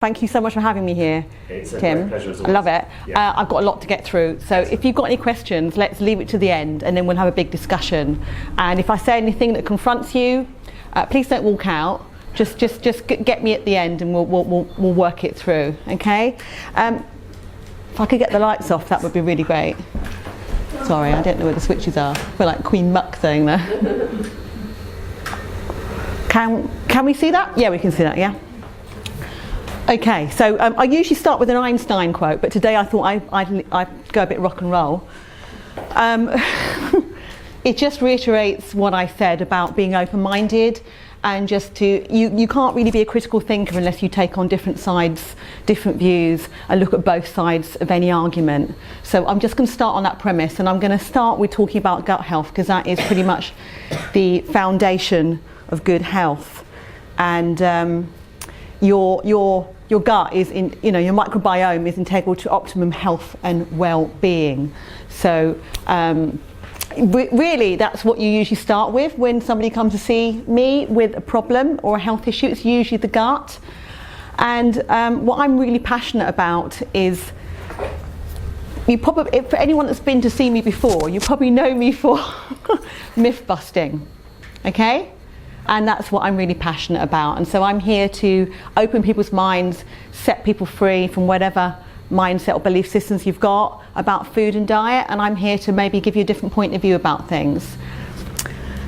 Thank you so much for having me here, It's a Tim. great pleasure as always. I love it. Yeah. I've got a lot to get through, so if you've got any questions, let's leave it to the end and then we'll have a big discussion. And if I say anything that confronts you, please don't walk out. Just get me at the end and we'll work it through, okay? If I could get the lights off, that would be really great. Sorry, I don't know where the switches are. I feel like Queen Muck saying that. Can we see that? Yeah, we can see that, yeah. Okay, so I usually start with an Einstein quote, but today I thought I'd go a bit rock and roll. It just reiterates what I said about being open-minded and just you can't really be a critical thinker unless you take on different sides, different views, and look at both sides of any argument. So I'm just going to start on that premise, and I'm going to start with talking about gut health because that is pretty much the foundation of good health. And your gut is your microbiome is integral to optimum health and well-being. So really that's what you usually start with when somebody comes to see me with a problem or a health issue. It's usually the gut. And what I'm really passionate about is, for anyone that's been to see me before, you probably know me for myth busting, okay? And that's what I'm really passionate about. And so I'm here to open people's minds, set people free from whatever mindset or belief systems you've got about food and diet. And I'm here to maybe give you a different point of view about things.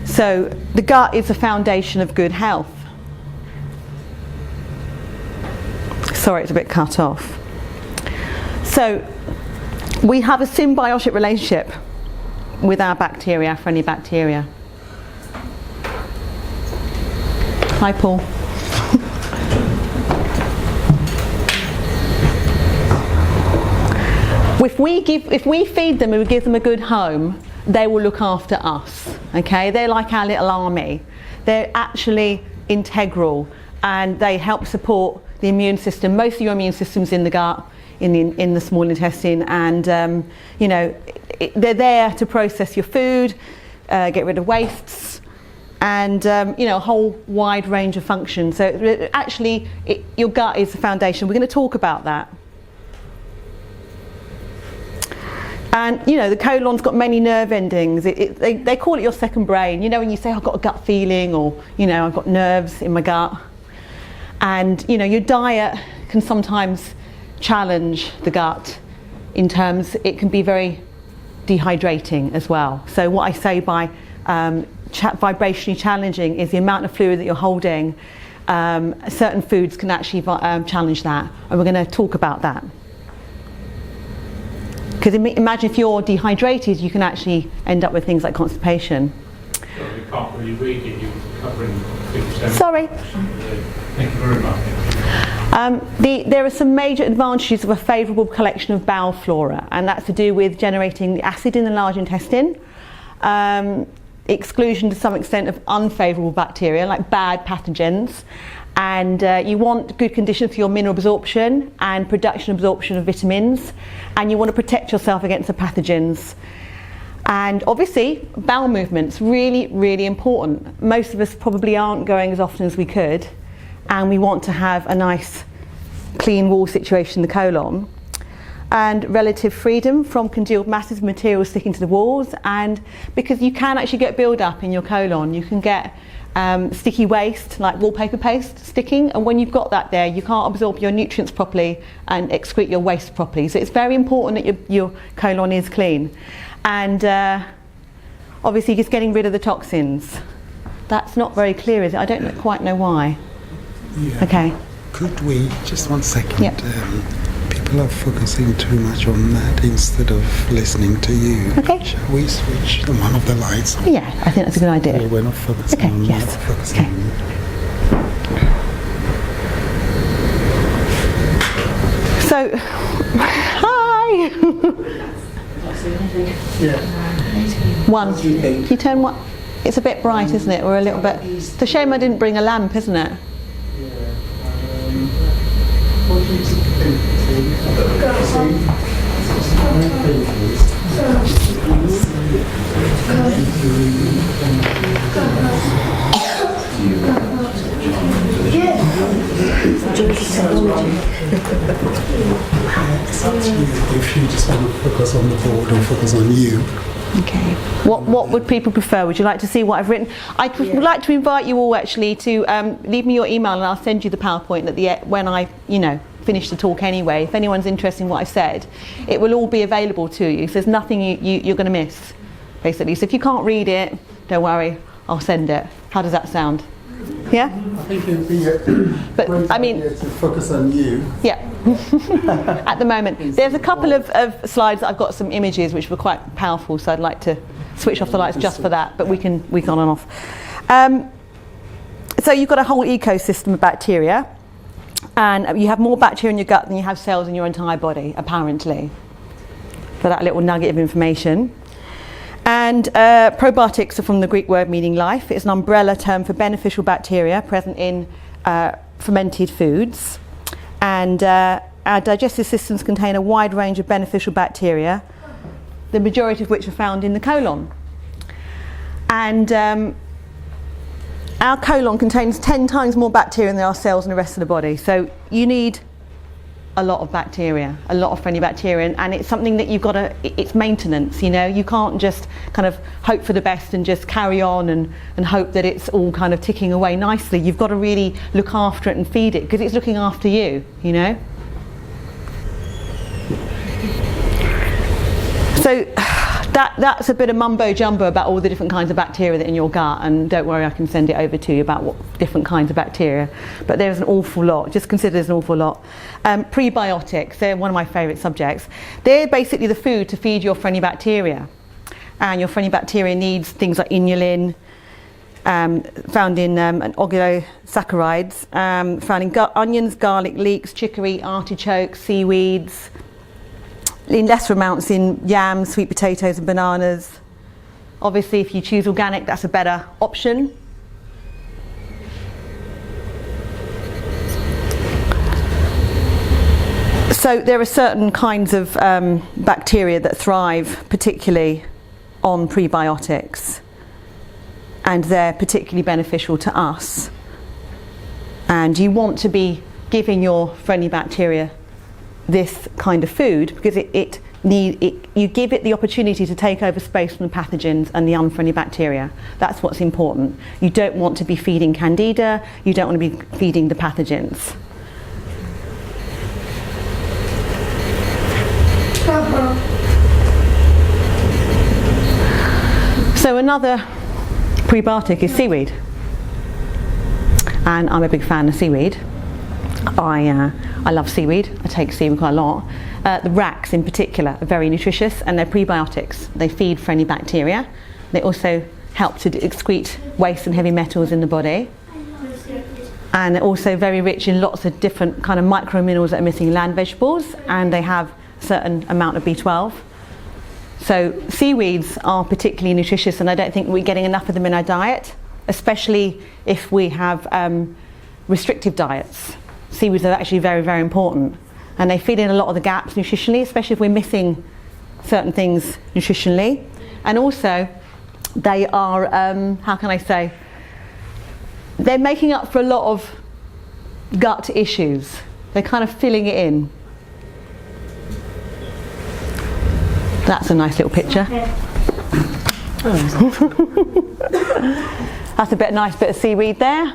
So the gut is the foundation of good health. Sorry, it's a bit cut off. So we have a symbiotic relationship with our bacteria, our friendly bacteria. Hi, Paul. If we feed them and we give them a good home, they will look after us. Okay, they're like our little army. They're actually integral, and they help support the immune system. Most of your immune system's in the gut, in the small intestine, and they're there to process your food, get rid of wastes. And a whole wide range of functions. So actually, your gut is the foundation. We're going to talk about that. And the colon's got many nerve endings. They call it your second brain. When you say I've got a gut feeling, or I've got nerves in my gut. And your diet can sometimes challenge the gut in terms it can be very dehydrating as well. So what I say by vibrationally challenging is the amount of fluid that you're holding. Certain foods can actually challenge that, and we're going to talk about that. Because imagine if you're dehydrated, you can actually end up with things like constipation. Well, we can't really read it. You're covering 50%. Sorry. Thank you very much. There are some major advantages of a favourable collection of bowel flora, and that's to do with generating the acid in the large intestine. Exclusion to some extent of unfavourable bacteria like bad pathogens, and you want good conditions for your mineral absorption and production absorption of vitamins, and you want to protect yourself against the pathogens. And obviously bowel movements, really, really important. Most of us probably aren't going as often as we could, and we want to have a nice clean wall situation in the colon. And relative freedom from congealed masses of material sticking to the walls, and because you can actually get build up in your colon, you can get sticky waste like wallpaper paste sticking, and when you've got that there, you can't absorb your nutrients properly and excrete your waste properly. So it's very important that your colon is clean. And obviously just getting rid of the toxins. That's not very clear, is it? I don't quite know why. Yeah. Okay. Could we, just 1 second, Yep. People are focusing too much on that instead of listening to you. Okay. Shall we switch one of the lights on? Yeah, I think that's a good idea. Yeah, we're not focusing Okay, on yes. that. Focusing Okay. on So, hi! One. Can you turn one? It's a bit bright, isn't it? Or a little bit. It's a shame I didn't bring a lamp, isn't it? If you just want to focus on the board or focus on you. Okay. What would people prefer? Would you like to see what I've written? Would like to invite you all actually to leave me your email and I'll send you the PowerPoint at the when I finish the talk anyway. If anyone's interested in what I said, it will all be available to you. So there's nothing you're going to miss, basically. So if you can't read it, don't worry, I'll send it. How does that sound? Yeah? I think it would be but I mean, to focus on you. Yeah. At the moment. There's a couple of slides that I've got some images which were quite powerful, so I'd like to switch off the lights just for that, but we can on and off. So you've got a whole ecosystem of bacteria, and you have more bacteria in your gut than you have cells in your entire body, apparently. For that little nugget of information. And probiotics are from the Greek word meaning life. It's an umbrella term for beneficial bacteria present in fermented foods. And our digestive systems contain a wide range of beneficial bacteria, the majority of which are found in the colon. And our colon contains 10 times more bacteria than our cells in the rest of the body. So you need a lot of bacteria, a lot of friendly bacteria, and it's something that you've got to, it's maintenance, you can't just kind of hope for the best and just carry on and hope that it's all kind of ticking away nicely. You've got to really look after it and feed it, because it's looking after you, So that's a bit of mumbo jumbo about all the different kinds of bacteria that are in your gut, and don't worry, I can send it over to you about what different kinds of bacteria, but there's an awful lot. Just consider there's an awful lot. Prebiotics, they're one of my favourite subjects. They're basically the food to feed your friendly bacteria, and your friendly bacteria needs things like inulin, found in oligosaccharides, found in onions, garlic, leeks, chicory, artichokes, seaweeds, in lesser amounts in yams, sweet potatoes and bananas. Obviously if you choose organic, that's a better option. So there are certain kinds of bacteria that thrive particularly on prebiotics, and they're particularly beneficial to us. And you want to be giving your friendly bacteria this kind of food, because you give it the opportunity to take over space from the pathogens and the unfriendly bacteria. That's what's important. You don't want to be feeding candida, you don't want to be feeding the pathogens. So another prebiotic is seaweed, and I'm a big fan of seaweed. I love seaweed. I take seaweed quite a lot. The racs in particular are very nutritious, and they're prebiotics. They feed friendly bacteria. They also help to excrete waste and heavy metals in the body. And they're also very rich in lots of different kind of microminerals that are missing in land vegetables, and they have a certain amount of B12. So seaweeds are particularly nutritious, and I don't think we're getting enough of them in our diet, especially if we have restrictive diets. Seaweeds are actually very, very important, and they fill in a lot of the gaps nutritionally, especially if we're missing certain things nutritionally. And also they are, how can I say, they're making up for a lot of gut issues. They're kind of filling it in. That's a nice little picture. That's a nice bit of seaweed there.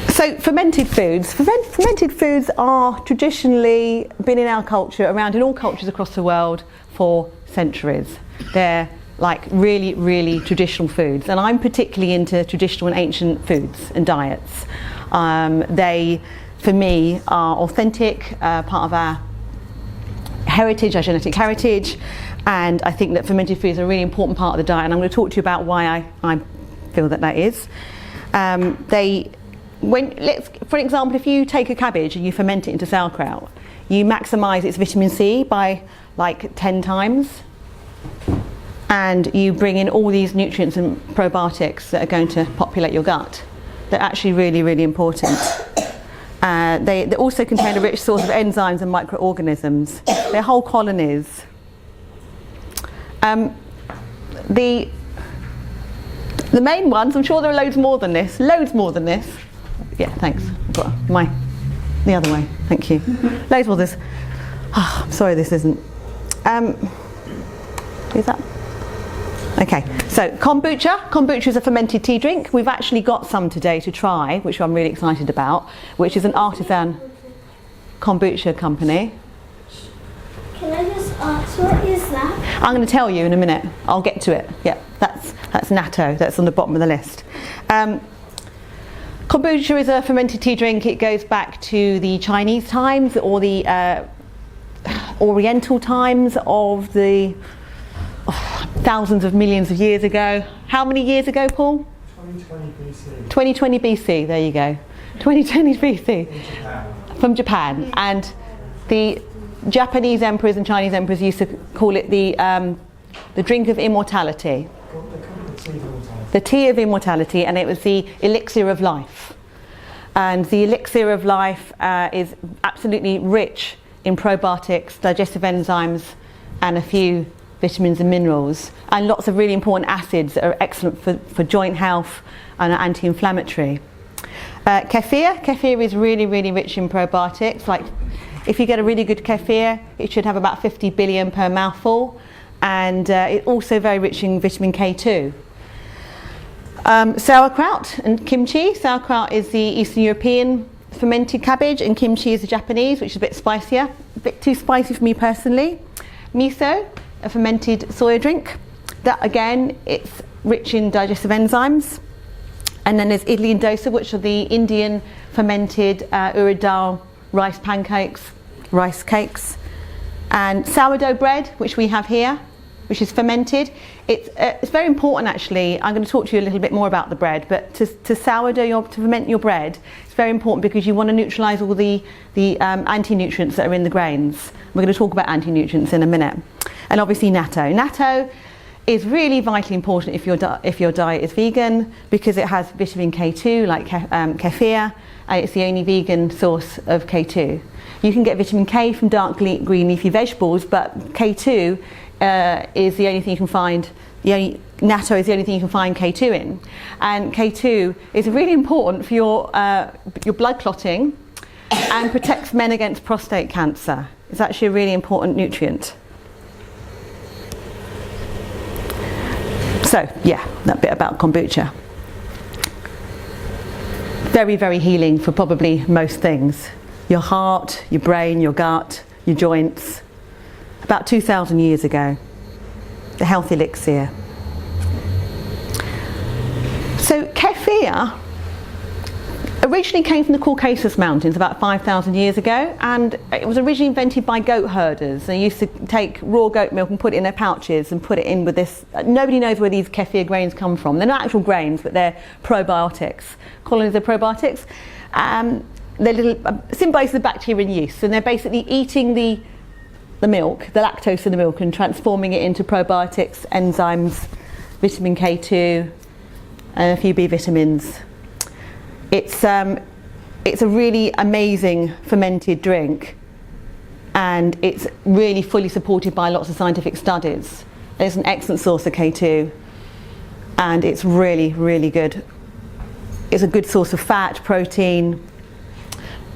So fermented foods. Fermented foods are traditionally been in our culture, around in all cultures across the world for centuries. They're like really, really traditional foods, and I'm particularly into traditional and ancient foods and diets. They, for me, are authentic, part of our heritage, our genetic heritage, and I think that fermented foods are a really important part of the diet, and I'm going to talk to you about why I feel that is. For example, if you take a cabbage and you ferment it into sauerkraut, you maximise its vitamin C by like 10 times, and you bring in all these nutrients and probiotics that are going to populate your gut. They're actually really, really important. They also contain a rich source of enzymes and microorganisms. They're whole colonies. The main ones, I'm sure there are loads more than this. Loads more than this. Yeah, thanks. I've got the other way. Thank you. Loads more than this. Oh, I'm sorry this isn't. Is that? Okay, so kombucha. Kombucha is a fermented tea drink. We've actually got some today to try, which I'm really excited about, which is an artisan kombucha company. Can I just ask, what is that? I'm going to tell you in a minute. I'll get to it. Yeah, that's natto. That's on the bottom of the list. Kombucha is a fermented tea drink. It goes back to the Chinese times or the Oriental times of the thousands of millions of years ago. How many years ago, Paul? 2020 BC. 2020 BC. There you go. 2020 BC. From Japan. And the Japanese emperors and Chinese emperors used to call it the drink of immortality. The tea of immortality, and it was the elixir of life. And the elixir of life is absolutely rich in probiotics, digestive enzymes, and a few vitamins and minerals, and lots of really important acids that are excellent for joint health and are anti-inflammatory. Kefir is really, really rich in probiotics. Like, if you get a really good kefir, it should have about 50 billion per mouthful, and it's also very rich in vitamin K2. Sauerkraut and kimchi. Sauerkraut is the Eastern European fermented cabbage, and kimchi is the Japanese, which is a bit spicier. A bit too spicy for me personally. Miso, a fermented soya drink. That again, it's rich in digestive enzymes. And then there's idli and dosa, which are the Indian fermented urad dal rice cakes. And sourdough bread, which we have here, which is fermented. It's very important actually. I'm going to talk to you a little bit more about the bread, but to ferment your bread, it's very important because you want to neutralise all the anti-nutrients that are in the grains. We're going to talk about anti-nutrients in a minute. And obviously natto. Natto is really vitally important if your diet is vegan, because it has vitamin K2 like kefir, and it's the only vegan source of K2. You can get vitamin K from dark green leafy vegetables, but K2 is the only thing you can find. Natto is the only thing you can find K2 in, and K2 is really important for your blood clotting and protects men against prostate cancer. It's actually a really important nutrient. So yeah, that bit about kombucha. Very, very healing for probably most things. Your heart, your brain, your gut, your joints. About 2,000 years ago, the health elixir. So kefir originally came from the Caucasus Mountains about 5,000 years ago, and it was originally invented by goat herders. They used to take raw goat milk and put it in their pouches and put it in with this. Nobody knows where these kefir grains come from. They're not actual grains, but they're probiotics, colonies of probiotics. They're little symbiotes of bacteria and yeast, and they're basically eating the milk, the lactose in the milk, and transforming it into probiotics, enzymes, vitamin K2, and a few B vitamins. It's a really amazing fermented drink, and it's really fully supported by lots of scientific studies. It's an excellent source of K2, and it's really, really good. It's a good source of fat, protein,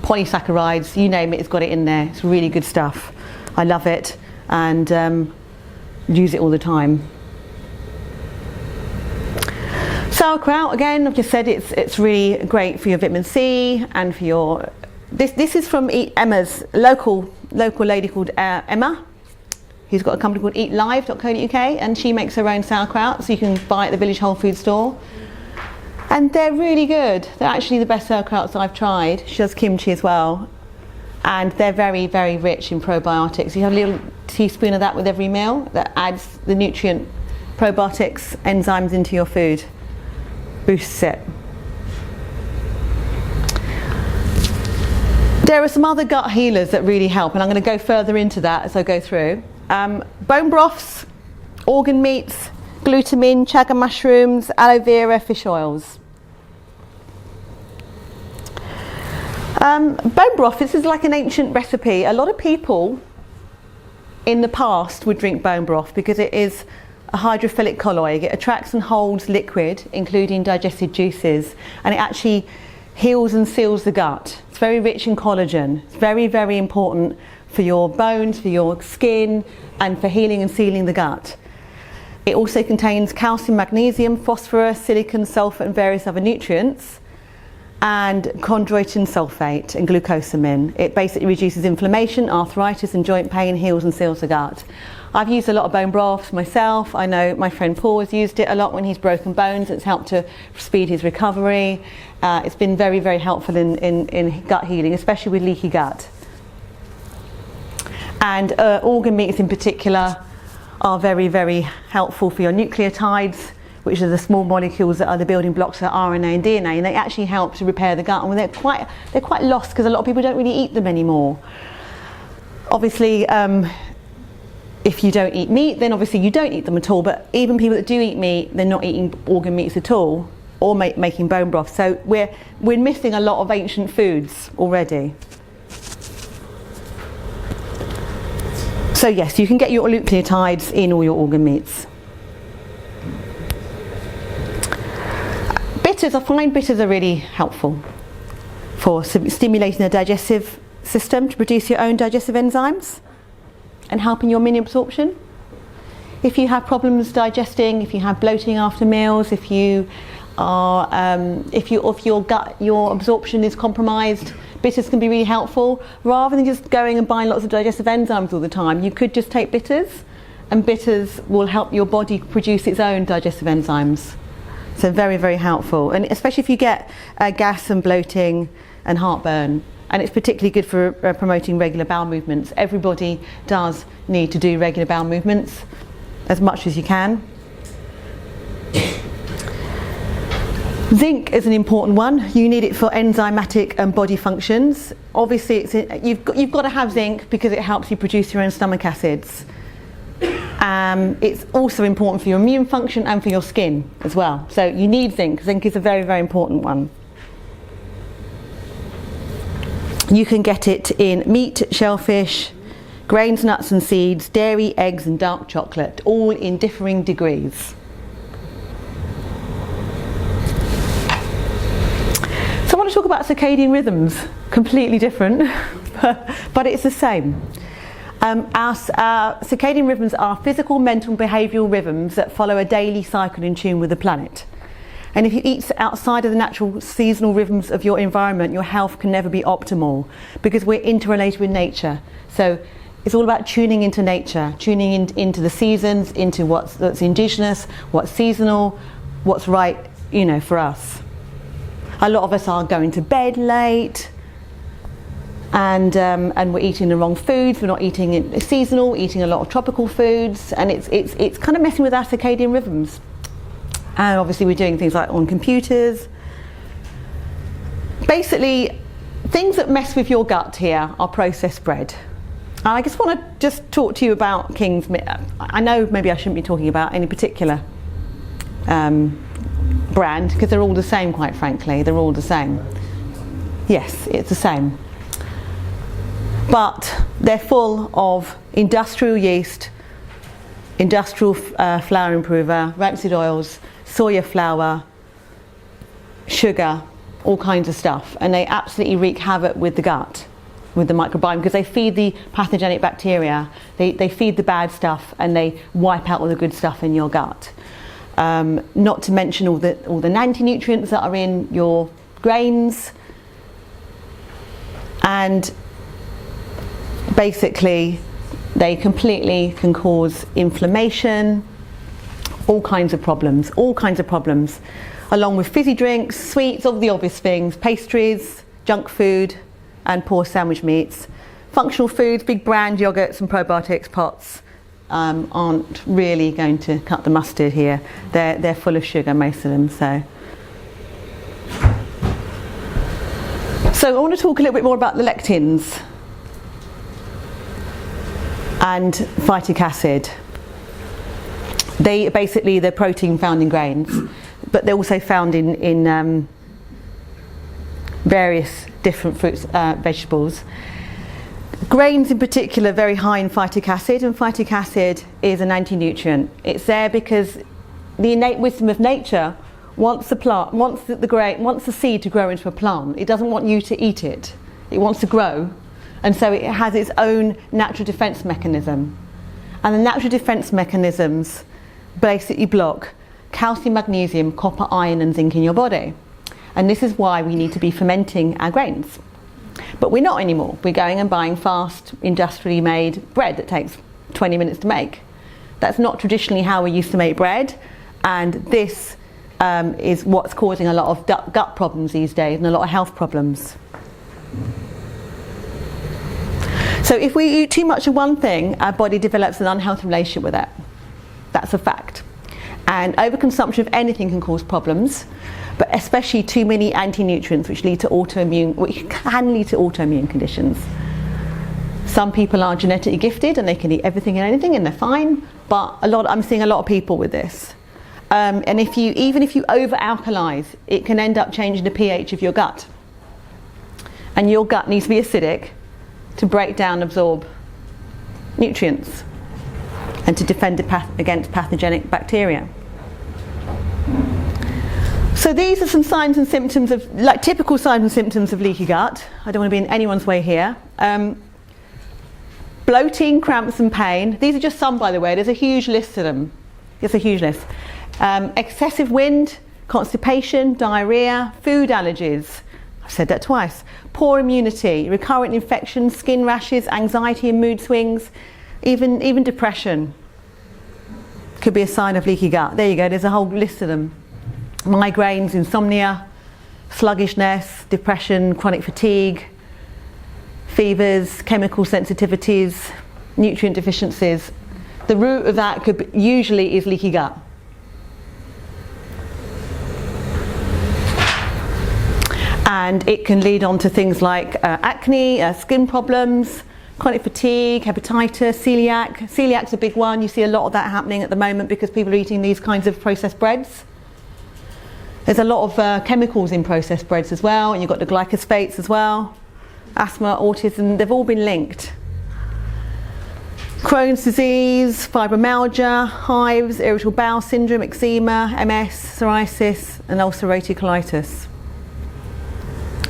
polysaccharides, you name it, it's got it in there. It's really good stuff. I love it, and use it all the time. Sauerkraut, again, I've just said it's really great for your vitamin C and for your. This is from Emma's local lady called Emma, who's got a company called eatlive.co.uk, and she makes her own sauerkraut, so you can buy it at the Village Whole Food store. And they're really good. They're actually the best sauerkrauts I've tried. She does kimchi as well. And they're very, very rich in probiotics. You have a little teaspoon of that with every meal. That adds the nutrient probiotics, enzymes into your food. Boosts it. There are some other gut healers that really help, and I'm going to go further into that as I go through. Bone broths, organ meats, glutamine, chaga mushrooms, aloe vera, fish oils. Bone broth, this is like an ancient recipe. A lot of people in the past would drink bone broth because it is a hydrophilic colloid. It attracts and holds liquid, including digested juices, and it actually heals and seals the gut. It's very rich in collagen. It's very, very important for your bones, for your skin, and for healing and sealing the gut. It also contains calcium, magnesium, phosphorus, silicon, sulfur, and various other nutrients, and chondroitin sulfate and glucosamine. It basically reduces inflammation, arthritis, and joint pain, heals and seals the gut. I've used a lot of bone broths myself. I know my friend Paul has used it a lot when he's broken bones. It's helped to speed his recovery. It's been very, very helpful in gut healing, especially with leaky gut. And organ meats in particular are very, very helpful for your nucleotides, which are the small molecules that are the building blocks of RNA and DNA, and they actually help to repair the gut. And they're quite lost because a lot of people don't really eat them anymore. Obviously, if you don't eat meat, then obviously you don't eat them at all. But even people that do eat meat, they're not eating organ meats at all, or making bone broth. So we're missing a lot of ancient foods already. So yes, you can get your nucleotides in all your organ meats. Bitters, I find bitters are really helpful for stimulating the digestive system to produce your own digestive enzymes and helping your mini absorption. If you have problems digesting, if you have bloating after meals, if your absorption is compromised, bitters can be really helpful. Rather than just going and buying lots of digestive enzymes all the time, you could just take bitters, and bitters will help your body produce its own digestive enzymes. So very, very helpful, and especially if you get gas and bloating and heartburn. And it's particularly good for promoting regular bowel movements. Everybody does need to do regular bowel movements as much as you can. Zinc is an important one. You need it for enzymatic and body functions. Obviously, you've got to have zinc because it helps you produce your own stomach acids. It's also important for your immune function and for your skin as well. So you need zinc. Zinc is a very, very important one. You can get it in meat, shellfish, grains, nuts and seeds, dairy, eggs and dark chocolate, all in differing degrees. So I want to talk about circadian rhythms. Completely different, but it's the same. Our circadian rhythms are physical, mental, behavioural rhythms that follow a daily cycle in tune with the planet. And if you eat outside of the natural seasonal rhythms of your environment, your health can never be optimal because we're interrelated with nature. So it's all about tuning into nature, tuning into the seasons, into what's indigenous, what's seasonal, what's right, for us. A lot of us are going to bed late, and we're eating the wrong foods. We're not eating it seasonal, eating a lot of tropical foods, and it's kind of messing with our circadian rhythms. And obviously we're doing things like on computers. Basically, things that mess with your gut here are processed bread. And I just want to talk to you about King's. I know maybe I shouldn't be talking about any particular brand because they're all the same, quite frankly. They're all the same. Yes, it's the same. But they're full of industrial yeast, industrial flour improver, rapeseed oils, soya flour, sugar, all kinds of stuff, and they absolutely wreak havoc with the gut, with the microbiome, because they feed the pathogenic bacteria, they feed the bad stuff, and they wipe out all the good stuff in your gut. Not to mention all the anti-nutrients that are in your grains, and basically they completely can cause inflammation, all kinds of problems, along with fizzy drinks, sweets, all the obvious things, pastries, junk food, and poor sandwich meats. Functional foods, big brand yogurts and probiotics pots aren't really going to cut the mustard here. They're full of sugar, most of them. So I want to talk a little bit more about the lectins and phytic acid. They basically, they're protein found in grains, but they're also found in various different fruits, vegetables. Grains in particular are very high in phytic acid, and phytic acid is an anti-nutrient. It's there because the innate wisdom of nature wants the seed to grow into a plant. It doesn't want you to eat it. It wants to grow, and so it has its own natural defense mechanism. And the natural defense mechanisms basically block calcium, magnesium, copper, iron and zinc in your body. And this is why we need to be fermenting our grains. But we're not anymore. We're going and buying fast, industrially made bread that takes 20 minutes to make. That's not traditionally how we used to make bread, and this is what's causing a lot of gut problems these days and a lot of health problems. So if we eat too much of one thing, our body develops an unhealthy relationship with it. That's a fact. And overconsumption of anything can cause problems, but especially too many anti-nutrients, which can lead to autoimmune conditions. Some people are genetically gifted and they can eat everything and anything and they're fine, but I'm seeing a lot of people with this. And even if you over-alkalize, it can end up changing the pH of your gut. And your gut needs to be acidic to break down and absorb nutrients and to defend against pathogenic bacteria. So these are some signs and symptoms of, like typical signs and symptoms of leaky gut. I don't want to be in anyone's way here. Bloating, cramps and pain. These are just some, by the way. There's a huge list of them. It's a huge list. Excessive wind, constipation, diarrhea, food allergies. I've said that twice. Poor immunity, recurrent infections, skin rashes, anxiety and mood swings, even depression could be a sign of leaky gut. There you go, there's a whole list of them. Migraines, insomnia, sluggishness, depression, chronic fatigue, fevers, chemical sensitivities, nutrient deficiencies. The root of that usually is leaky gut. And it can lead on to things like acne, skin problems, chronic fatigue, hepatitis, celiac. Celiac's a big one. You see a lot of that happening at the moment because people are eating these kinds of processed breads. There's a lot of chemicals in processed breads as well, and you've got the glycospates as well. Asthma, autism, they've all been linked. Crohn's disease, fibromyalgia, hives, irritable bowel syndrome, eczema, MS, psoriasis and ulcerative colitis.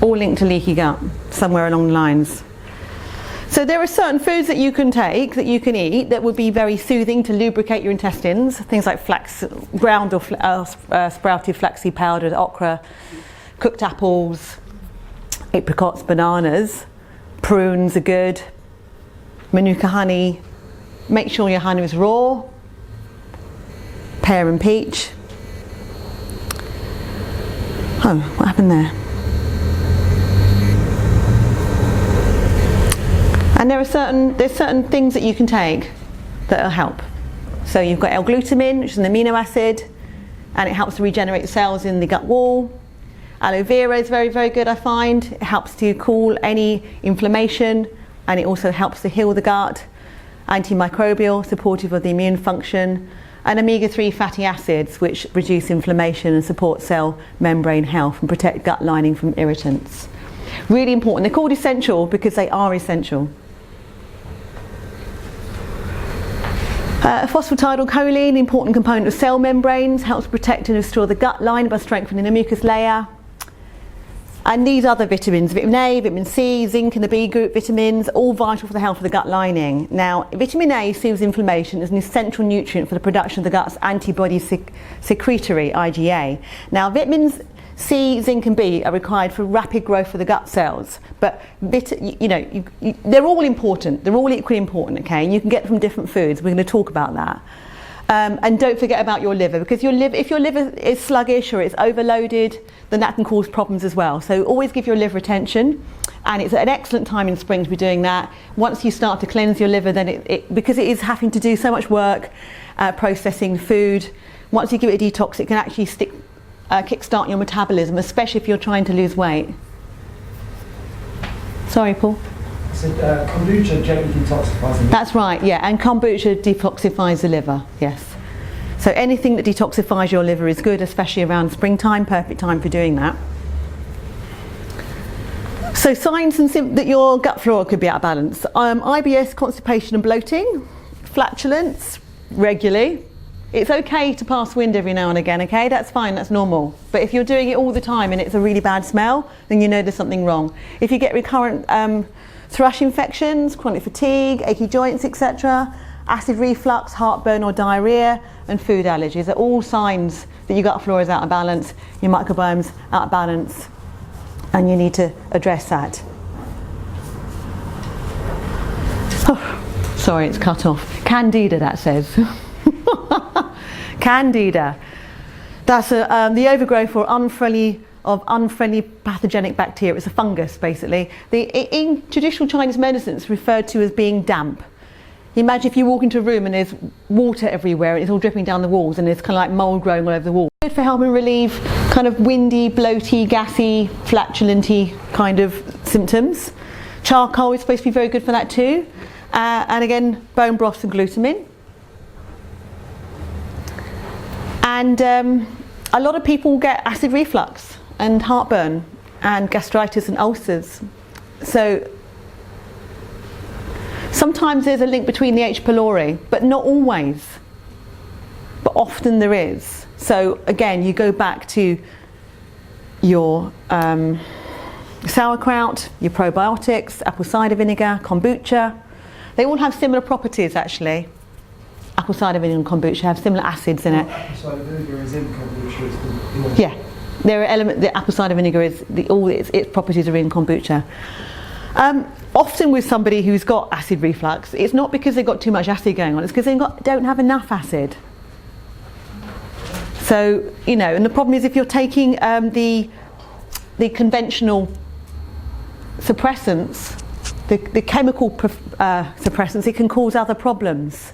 All linked to leaky gut, somewhere along the lines. So there are certain foods that you can take, that you can eat, that would be very soothing to lubricate your intestines. Things like ground or sprouted flaxseed powder, okra, cooked apples, apricots, bananas, prunes are good, manuka honey. Make sure your honey is raw, pear and peach. Oh, what happened there? And there's certain things that you can take that will help. So you've got L-glutamine, which is an amino acid, and it helps to regenerate cells in the gut wall. Aloe vera is very, very good, I find. It helps to cool any inflammation, and it also helps to heal the gut. Antimicrobial, supportive of the immune function. And omega-3 fatty acids, which reduce inflammation and support cell membrane health and protect gut lining from irritants. Really important. They're called essential because they are essential. Phosphatidylcholine, important component of cell membranes, helps protect and restore the gut lining by strengthening the mucus layer. And these other vitamins, vitamin A, vitamin C, zinc and the B group vitamins, all vital for the health of the gut lining. Now, vitamin A soothes inflammation as an essential nutrient for the production of the gut's antibody secretory, IgA. Now, vitamins C, zinc and B are required for rapid growth of the gut cells, but they're all important. They're all equally important, okay? And you can get them from different foods. We're going to talk about that. And don't forget about your liver, because if your liver is sluggish or it's overloaded, then that can cause problems as well. So always give your liver attention, and it's an excellent time in spring to be doing that. Once you start to cleanse your liver, then because it is having to do so much work processing food, once you give it a detox, it can actually kickstart your metabolism, especially if you're trying to lose weight. Sorry, Paul. So kombucha gently detoxifies the liver. That's right, yeah, and kombucha detoxifies the liver, yes. So anything that detoxifies your liver is good, especially around springtime, perfect time for doing that. So signs that your gut flora could be out of balance. IBS, constipation and bloating, flatulence, regularly. It's okay to pass wind every now and again, okay? That's fine, that's normal. But if you're doing it all the time and it's a really bad smell, then you know there's something wrong. If you get recurrent thrush infections, chronic fatigue, achy joints, etc., acid reflux, heartburn or diarrhea, and food allergies are all signs that your gut flora is out of balance, your microbiome's out of balance, and you need to address that. Oh, sorry, it's cut off. Candida, that says. Candida. That's the overgrowth or unfriendly pathogenic bacteria. It's a fungus, basically. In traditional Chinese medicine, it's referred to as being damp. Imagine if you walk into a room and there's water everywhere and it's all dripping down the walls and there's kind of like mould growing all over the wall. Good for helping relieve kind of windy, bloaty, gassy, flatulenty kind of symptoms. Charcoal is supposed to be very good for that too. And again, bone broth and glutamine. And a lot of people get acid reflux and heartburn and gastritis and ulcers. So sometimes there's a link between the H. pylori, but not always. But often there is. So again, you go back to your sauerkraut, your probiotics, apple cider vinegar, kombucha. They all have similar properties actually. Apple cider vinegar and kombucha have similar acids in it. Apple cider vinegar is in kombucha. Yeah, there are elements. The apple cider vinegar is all its properties are in kombucha. Often with somebody who's got acid reflux, it's not because they've got too much acid going on. It's because they don't have enough acid. So and the problem is if you're taking the conventional suppressants, the chemical suppressants, it can cause other problems.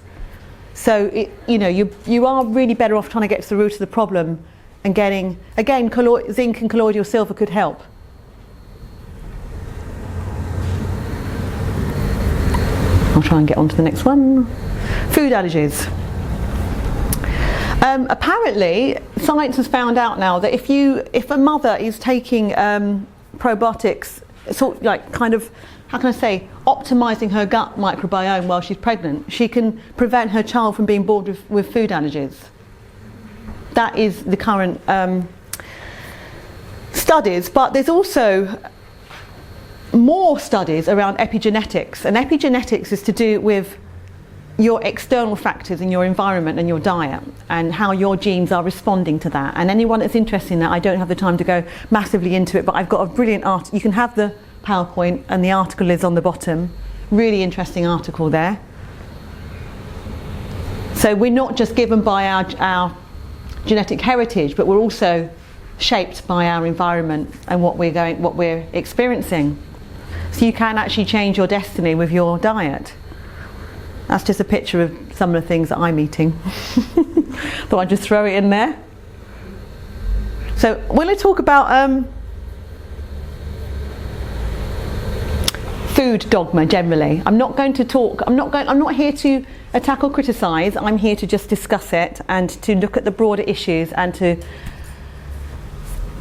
So you are really better off trying to get to the root of the problem and getting, again, zinc and colloidal silver could help. I'll try and get on to the next one. Food allergies. Apparently, science has found out now that if a mother is taking probiotics, sort of like kind of, how can I say, optimising her gut microbiome while she's pregnant, she can prevent her child from being born with food allergies. That is the current studies, but there's also more studies around epigenetics, and epigenetics is to do with your external factors in your environment and your diet and how your genes are responding to that. And anyone that's interested in that, I don't have the time to go massively into it, but I've got a brilliant article. You can have the PowerPoint and the article is on the bottom. Really interesting article there. So we're not just given by our genetic heritage, but we're also shaped by our environment and what we're experiencing. So you can actually change your destiny with your diet. That's just a picture of some of the things that I'm eating. Thought I'd just throw it in there. So we're going to talk about food dogma generally. I'm not here to attack or criticise. I'm here to just discuss it and to look at the broader issues and to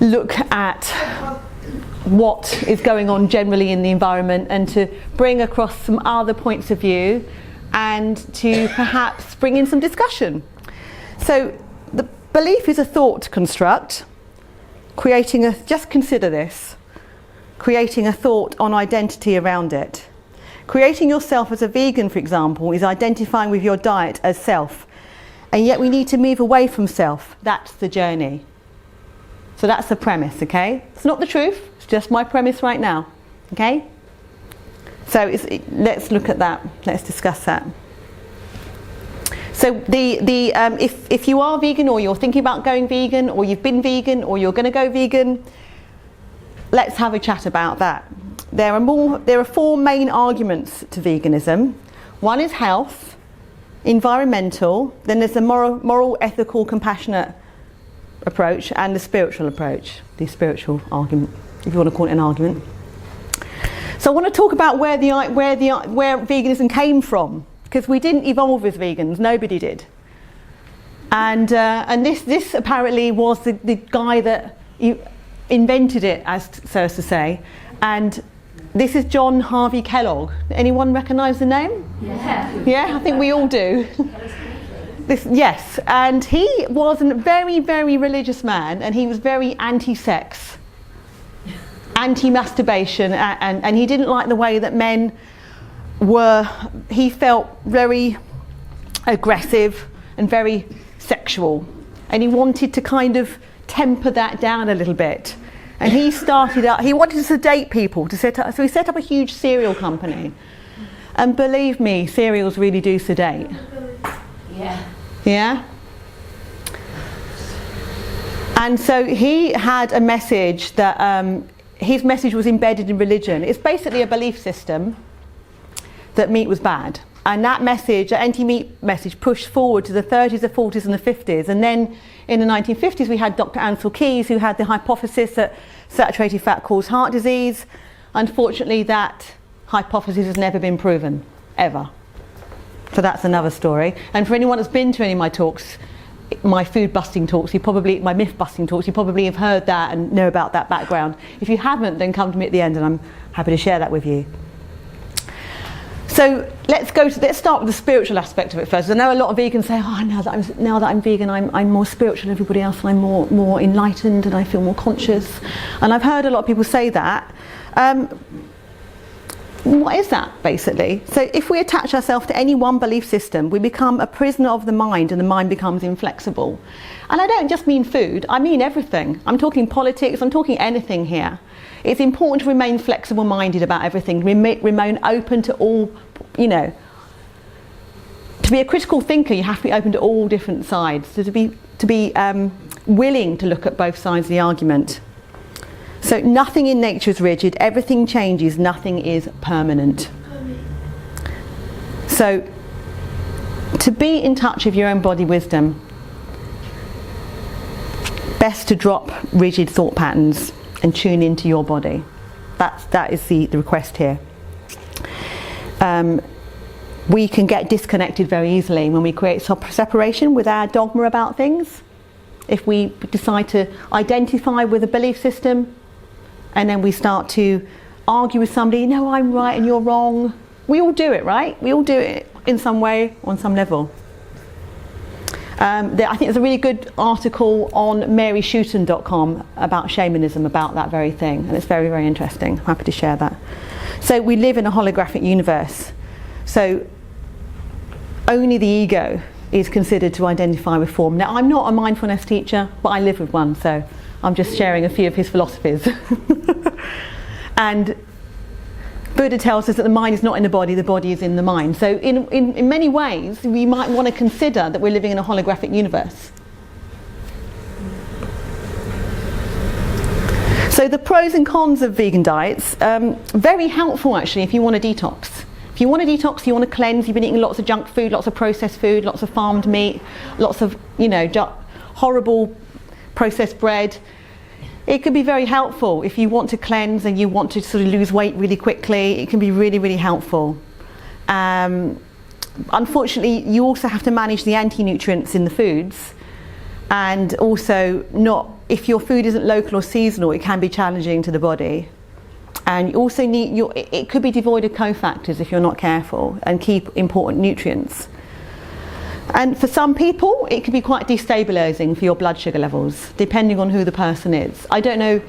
look at what is going on generally in the environment and to bring across some other points of view and to perhaps bring in some discussion. So the belief is a thought construct, just consider this, creating a thought on identity around it. Creating yourself as a vegan, for example, is identifying with your diet as self, and yet we need to move away from self. That's the journey. So that's the premise, okay? It's not the truth, it's just my premise right now, okay? So let's look at that. Let's discuss that. So if you are vegan, or you're thinking about going vegan, or you've been vegan, or you're going to go vegan, let's have a chat about that. There are four main arguments to veganism. One is health, environmental, then there's the moral, ethical, compassionate approach, and the spiritual approach, the spiritual argument, if you want to call it an argument. So I want to talk about where veganism came from, because we didn't evolve as vegans, nobody did. And this apparently was the guy that invented it, so as to say. And this is John Harvey Kellogg. Anyone recognise the name? Yeah. Yeah, I think we all do. Yes, and he was a very, very religious man, and he was very anti-sex, anti-masturbation, and he didn't like the way that men were. He felt very aggressive and very sexual, and he wanted to kind of temper that down a little bit. And he wanted to sedate people, so he set up a huge cereal company. And believe me, cereals really do sedate. Yeah. Yeah? And so he had a message that, his message was embedded in religion. It's basically a belief system that meat was bad. And that message, that anti-meat message, pushed forward to the 30s, the 40s and the 50s. And then in the 1950s we had Dr. Ansel Keys, who had the hypothesis that saturated fat caused heart disease. Unfortunately, that hypothesis has never been proven, ever. So that's another story. And for anyone that's been to any of my talks, my food busting talks, my myth busting talks, you probably have heard that and know about that background. If you haven't, then come to me at the end and I'm happy to share that with you. So let's start with the spiritual aspect of it first. I know a lot of vegans say, oh, now that I'm vegan, I'm more spiritual than everybody else, and I'm more enlightened, and I feel more conscious. And I've heard a lot of people say that. What is that, basically? So if we attach ourselves to any one belief system, we become a prisoner of the mind, and the mind becomes inflexible. And I don't just mean food, I mean everything. I'm talking politics, I'm talking anything here. It's important to remain flexible-minded about everything, remain open to all, to be a critical thinker, you have to be open to all different sides. So to be willing to look at both sides of the argument. So nothing in nature is rigid, everything changes, nothing is permanent. So to be in touch with your own body wisdom, best to drop rigid thought patterns and tune into your body. That is the request here. We can get disconnected very easily when we create separation with our dogma about things. If we decide to identify with a belief system and then we start to argue with somebody, no, I'm right and you're wrong. We all do it, right? We all do it in some way, on some level. I think there's a really good article on maryshooton.com about shamanism, about that very thing, and it's very, very interesting. I'm happy to share that. So we live in a holographic universe. So only the ego is considered to identify with form. Now, I'm not a mindfulness teacher, but I live with one, so I'm just sharing a few of his philosophies. And Buddha tells us that the mind is not in the body is in the mind. So in many ways, we might want to consider that we're living in a holographic universe. So the pros and cons of vegan diets, very helpful actually if you want to detox. If you want to detox, you want to cleanse, you've been eating lots of junk food, lots of processed food, lots of farmed meat, lots of, horrible processed bread. It can be very helpful if you want to cleanse and you want to sort of lose weight really quickly. It can be really, really helpful. Unfortunately, you also have to manage the anti-nutrients in the foods, and also if your food isn't local or seasonal, it can be challenging to the body. And you also it could be devoid of cofactors if you're not careful, and keep important nutrients. And for some people, it can be quite destabilising for your blood sugar levels, depending on who the person is. I don't know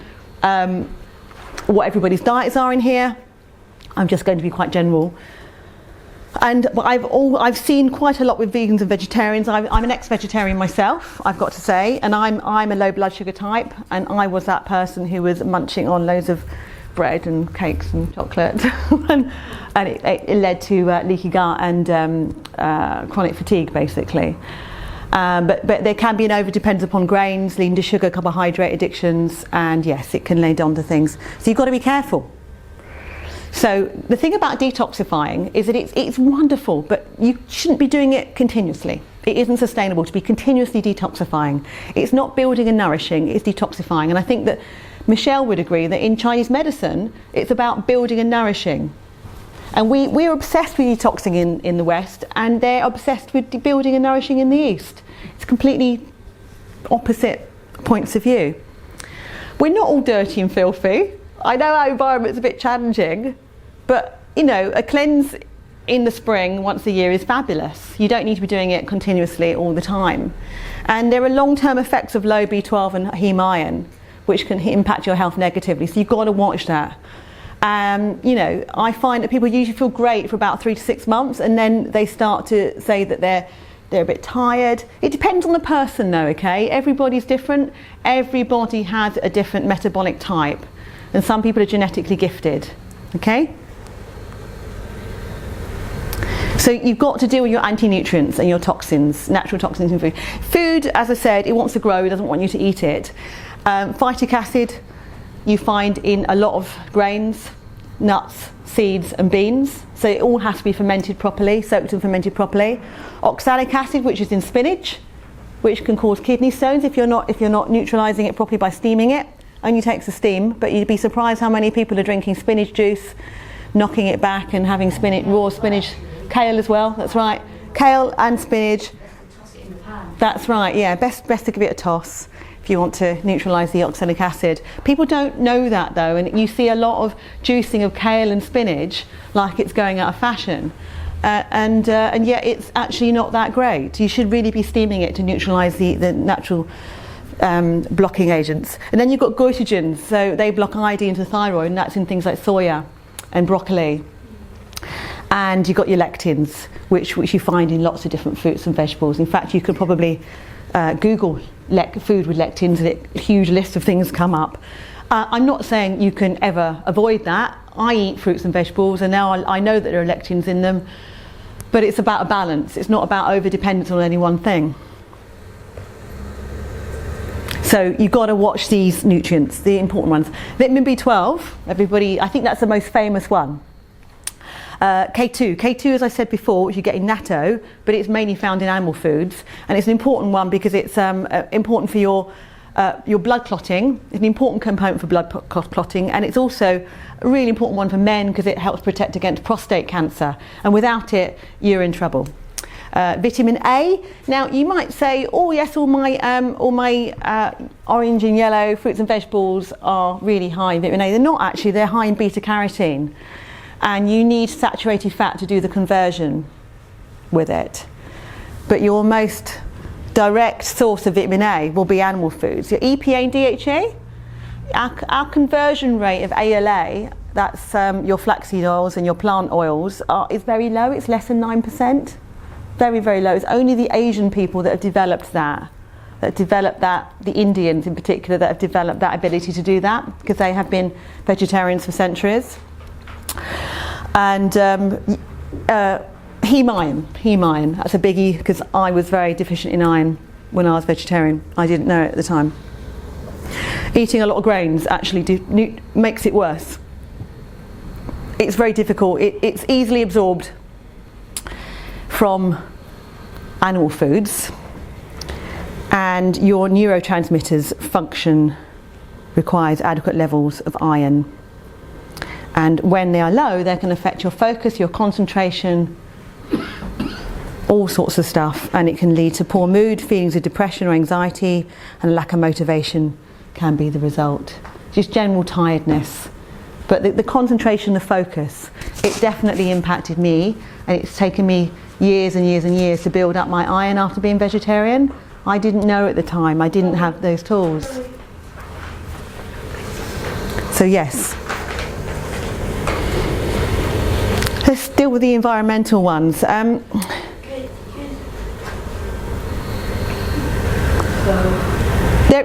what everybody's diets are in here. I'm just going to be quite general. And I've seen quite a lot with vegans and vegetarians. I'm an ex-vegetarian myself, I've got to say, and I'm a low blood sugar type, and I was that person who was munching on loads of bread and cakes and chocolate, and it led to leaky gut and chronic fatigue, basically. But there can be an overdependence upon grains, leading to sugar, carbohydrate addictions, and yes, it can lead on to things. So you've got to be careful. So the thing about detoxifying is that it's wonderful, but you shouldn't be doing it continuously. It isn't sustainable to be continuously detoxifying. It's not building and nourishing, it's detoxifying. And I think that Michelle would agree that in Chinese medicine, it's about building and nourishing. And we're obsessed with detoxing in the West, and they're obsessed with building and nourishing in the East. It's completely opposite points of view. We're not all dirty and filthy. I know our environment's a bit challenging, but you know, a cleanse in the spring once a year is fabulous. You don't need to be doing it continuously all the time. And there are long-term effects of low B12 and heme iron, which can impact your health negatively. So you've got to watch that. You know, I find that people usually feel great for about 3 to 6 months, and then they start to say that they're a bit tired. It depends on the person though, okay? Everybody's different. Everybody has a different metabolic type, and some people are genetically gifted, okay? So you've got to deal with your anti-nutrients and your toxins, natural toxins in food. Food, as I said, it wants to grow, it doesn't want you to eat it. Phytic acid you find in a lot of grains, nuts, seeds and beans. So it all has to be fermented properly, soaked and fermented properly. Oxalic acid, which is in spinach, which can cause kidney stones if you're not neutralising it properly by steaming it. Only takes the steam, but you'd be surprised how many people are drinking spinach juice, knocking it back and having spinach, raw spinach, kale as well, that's right. Kale and spinach. Toss it in the pan. That's right, yeah, best to give it a toss if you want to neutralise the oxalic acid. People don't know that though, and you see a lot of juicing of kale and spinach like it's going out of fashion. And yet it's actually not that great. You should really be steaming it to neutralise the natural blocking agents. And then you've got goitrogens, so they block iodine to the thyroid, and that's in things like soya and broccoli. And you've got your lectins, which you find in lots of different fruits and vegetables. In fact, you could probably Google food with lectins, and a huge list of things come up. I'm not saying you can ever avoid that. I eat fruits and vegetables, and now I know that there are lectins in them, but it's about a balance. It's not about over-dependence on any one thing. So you've got to watch these nutrients, the important ones. Vitamin B12, everybody, I think that's the most famous one. K2, as I said before, which you get in natto, but it's mainly found in animal foods, and it's an important one because it's important for your blood clotting. It's an important component for blood clotting, and it's also a really important one for men because it helps protect against prostate cancer, and without it you're in trouble. Vitamin A, now you might say, oh yes, all my orange and yellow fruits and vegetables are really high in vitamin A. They're not actually, they're high in beta carotene. And you need saturated fat to do the conversion with it. But your most direct source of vitamin A will be animal foods. Your EPA and DHA, our conversion rate of ALA, that's your flaxseed oils and your plant oils, is very low. It's less than 9%. Very, very low. It's only the Asian people that have developed that. The Indians in particular, that have developed that ability to do that, because they have been vegetarians for centuries. And heme iron, that's a biggie, because I was very deficient in iron when I was vegetarian. I didn't know it at the time. Eating a lot of grains actually makes it worse. It's very difficult. It's easily absorbed from animal foods, and your neurotransmitters function requires adequate levels of iron. And when they are low, they can affect your focus, your concentration, all sorts of stuff, and it can lead to poor mood, feelings of depression or anxiety, and lack of motivation can be the result. Just general tiredness. But the concentration, the focus, it definitely impacted me, and it's taken me years and years and years to build up my iron after being vegetarian. I didn't know at the time, I didn't have those tools. So yes. Let's deal with the environmental ones.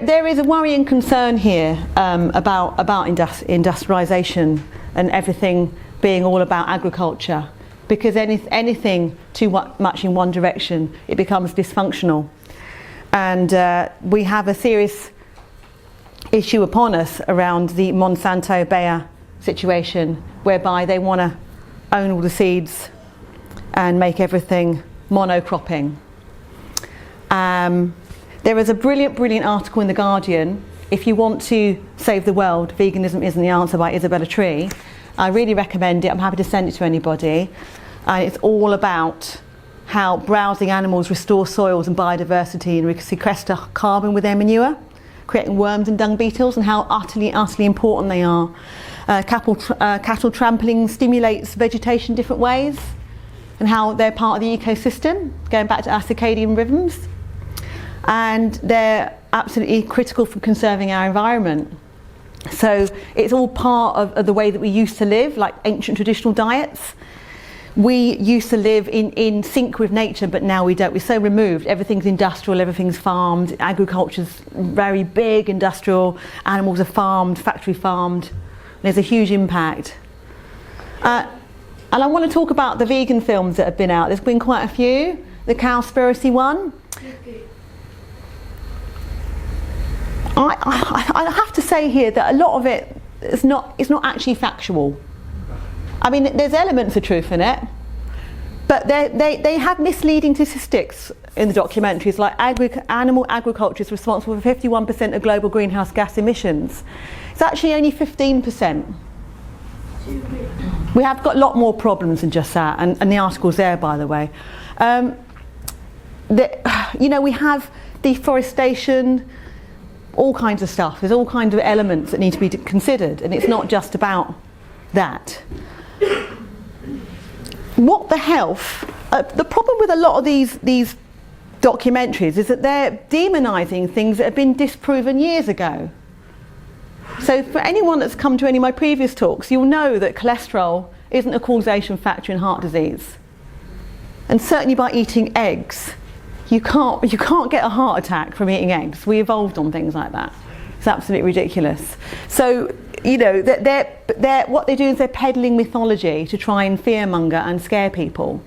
There is a worrying concern here about industrialisation and everything being all about agriculture, because anything too much in one direction, it becomes dysfunctional. And we have a serious issue upon us around the Monsanto-Bayer situation, whereby they want to own all the seeds and make everything monocropping. There is a brilliant article in The Guardian, If You Want to Save the World, Veganism Isn't the Answer, by Isabella Tree. I really recommend it. I'm happy to send it to anybody. And it's all about how browsing animals restore soils and biodiversity and sequester carbon with their manure. creating worms and dung beetles, and how utterly important they are. Cattle trampling stimulates vegetation in different ways, and how they're part of the ecosystem, going back to our circadian rhythms. And they're absolutely critical for conserving our environment. So it's all part of the way that we used to live, like ancient traditional diets. We used to live in sync with nature, but now we don't. We're so removed. Everything's industrial, everything's farmed. Agriculture's very big, industrial. Animals are farmed, factory farmed. There's a huge impact. And I want to talk about the vegan films that have been out. There's been quite a few. The Cowspiracy one. I have to say here that a lot of it is not actually factual. I mean, there's elements of truth in it, but they have misleading statistics in the documentaries, like animal agriculture is responsible for 51% of global greenhouse gas emissions. It's actually only 15%. We have got a lot more problems than just that, and the article's there, by the way. We have deforestation, all kinds of stuff. There's all kinds of elements that need to be considered, and it's not just about that. What the health? The problem with a lot of these documentaries is that they're demonising things that have been disproven years ago. So for anyone that's come to any of my previous talks, you'll know that cholesterol isn't a causation factor in heart disease. And certainly by eating eggs, you can't get a heart attack from eating eggs. We evolved on things like that. It's absolutely ridiculous. So, what they do is they're peddling mythology to try and fearmonger and scare people.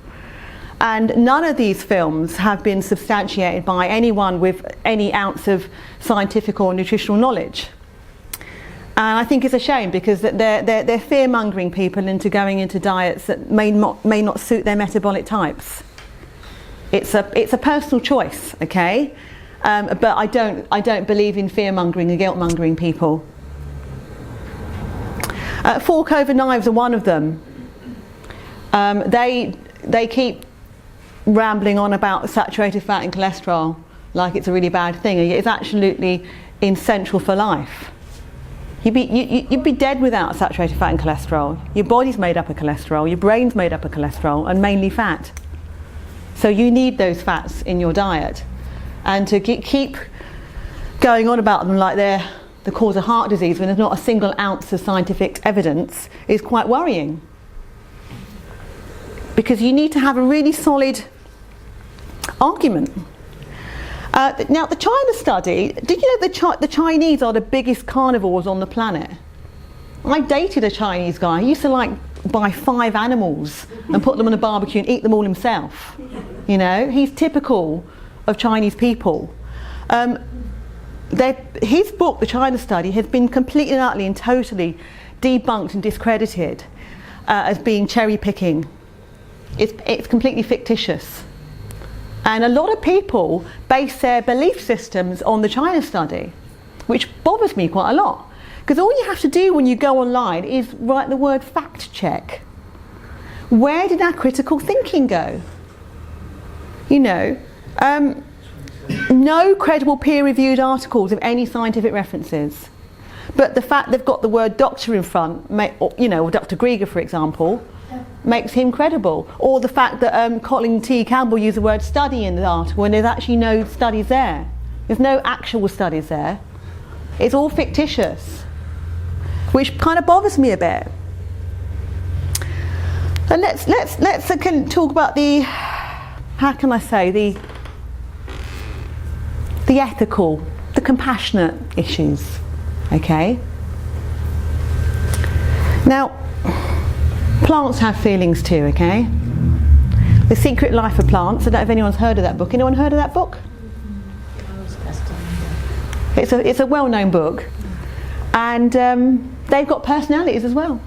And none of these films have been substantiated by anyone with any ounce of scientific or nutritional knowledge. And I think it's a shame, because they're fear-mongering people into going into diets that may not suit their metabolic types. It's a personal choice, okay? But I don't believe in fear-mongering and guilt-mongering people. Fork over knives are one of them. They keep rambling on about saturated fat and cholesterol like it's a really bad thing. It's absolutely essential for life. You'd be dead without saturated fat and cholesterol. Your body's made up of cholesterol, your brain's made up of cholesterol, and mainly fat. So you need those fats in your diet. And to keep going on about them like they're the cause of heart disease when there's not a single ounce of scientific evidence is quite worrying. Because you need to have a really solid argument. Now, the China study, did you know the Chinese are the biggest carnivores on the planet? I dated a Chinese guy. He used to buy 5 animals and put them on a barbecue and eat them all himself. You know, he's typical of Chinese people. His book, The China Study, has been completely and utterly and totally debunked and discredited as being cherry picking. It's completely fictitious. And a lot of people base their belief systems on the China study, which bothers me quite a lot. Because all you have to do when you go online is write the word fact check. Where did our critical thinking go? You know, no credible peer-reviewed articles of any scientific references. But the fact they've got the word doctor in front, or Dr. Grieger, for example, makes him credible. Or the fact that Colin T. Campbell used the word study in the article when there's actually no studies there. There's no actual studies there. It's all fictitious, which kind of bothers me a bit. And let's again talk about the ethical, the compassionate issues. Okay. Now, plants have feelings too, okay? The Secret Life of Plants. I don't know if anyone's heard of that book. Anyone heard of that book? It's a well-known book. And they've got personalities as well.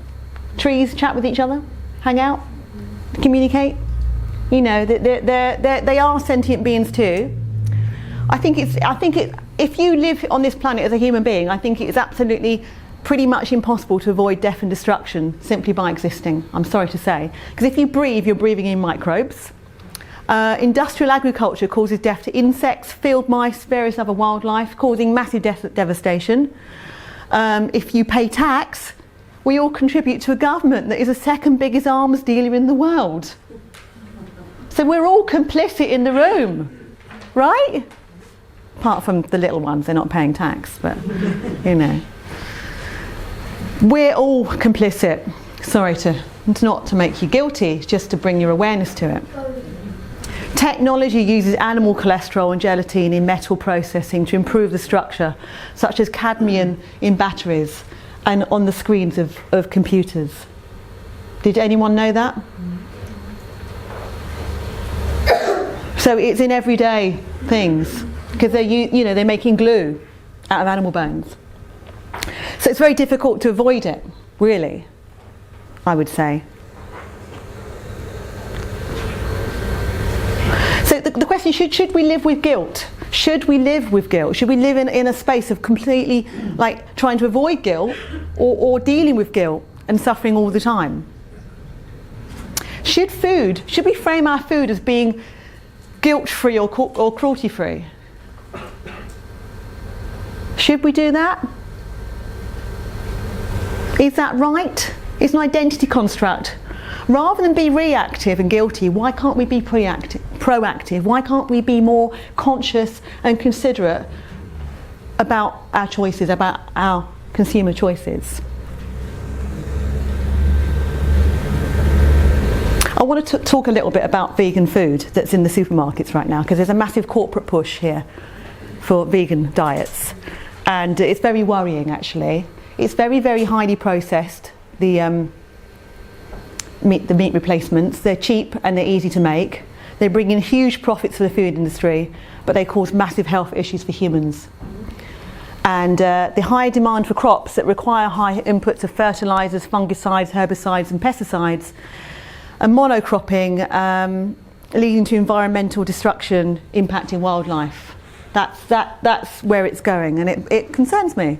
Trees chat with each other, hang out, communicate. You know, they are sentient beings too. I think if you live on this planet as a human being, I think it is absolutely pretty much impossible to avoid death and destruction simply by existing, I'm sorry to say. Because if you breathe, you're breathing in microbes. Industrial agriculture causes death to insects, field mice, various other wildlife, causing massive devastation. If you pay tax, we all contribute to a government that is the second biggest arms dealer in the world. So we're all complicit in the room, right? Apart from the little ones, they're not paying tax, but you know. We're all complicit. Sorry it's not to make you guilty, it's just to bring your awareness to it. Technology uses animal cholesterol and gelatin in metal processing to improve the structure, such as cadmium in batteries and on the screens of computers. Did anyone know that? So it's in everyday things, because they're making glue out of animal bones. So it's very difficult to avoid it, really, I would say. So the question, should we live with guilt? Should we live with guilt? Should we live in a space of completely like trying to avoid guilt or dealing with guilt and suffering all the time? Should we frame our food as being guilt-free or cruelty-free? Should we do that? Is that right? It's an identity construct. Rather than be reactive and guilty, why can't we be proactive? Why can't we be more conscious and considerate about our choices, about our consumer choices? I want to talk a little bit about vegan food that's in the supermarkets right now, because there's a massive corporate push here for vegan diets, and it's very worrying actually. It's very, very highly processed, the meat replacements. They're cheap and they're easy to make. They bring in huge profits for the food industry, but they cause massive health issues for humans. And the high demand for crops that require high inputs of fertilisers, fungicides, herbicides and pesticides, and monocropping, leading to environmental destruction, impacting wildlife. That's where it's going, and it concerns me.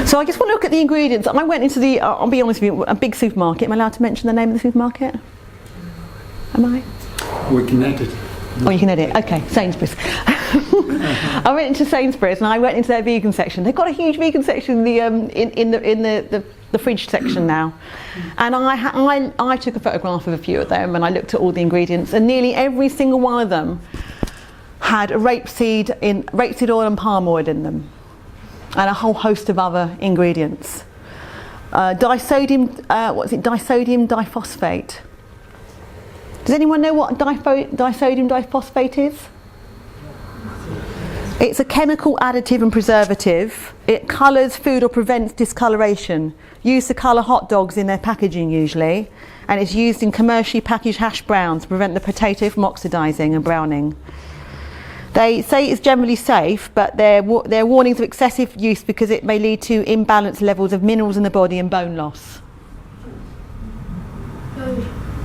So I just want to look at the ingredients. I went into I'll be honest with you, a big supermarket. Am I allowed to mention the name of the supermarket? Am I? We can edit. Oh, you can edit. Okay, Sainsbury's. I went into Sainsbury's and I went into their vegan section. They've got a huge vegan section in the fridge section now. And I took a photograph of a few of them and I looked at all the ingredients, and nearly every single one of them had rapeseed oil and palm oil in them, and a whole host of other ingredients. Disodium diphosphate. Does anyone know what disodium diphosphate is? It's a chemical additive and preservative. It colours food or prevents discoloration. Used to colour hot dogs in their packaging usually, and it's used in commercially packaged hash browns to prevent the potato from oxidising and browning. They say it's generally safe, but there are warnings of excessive use because it may lead to imbalanced levels of minerals in the body and bone loss.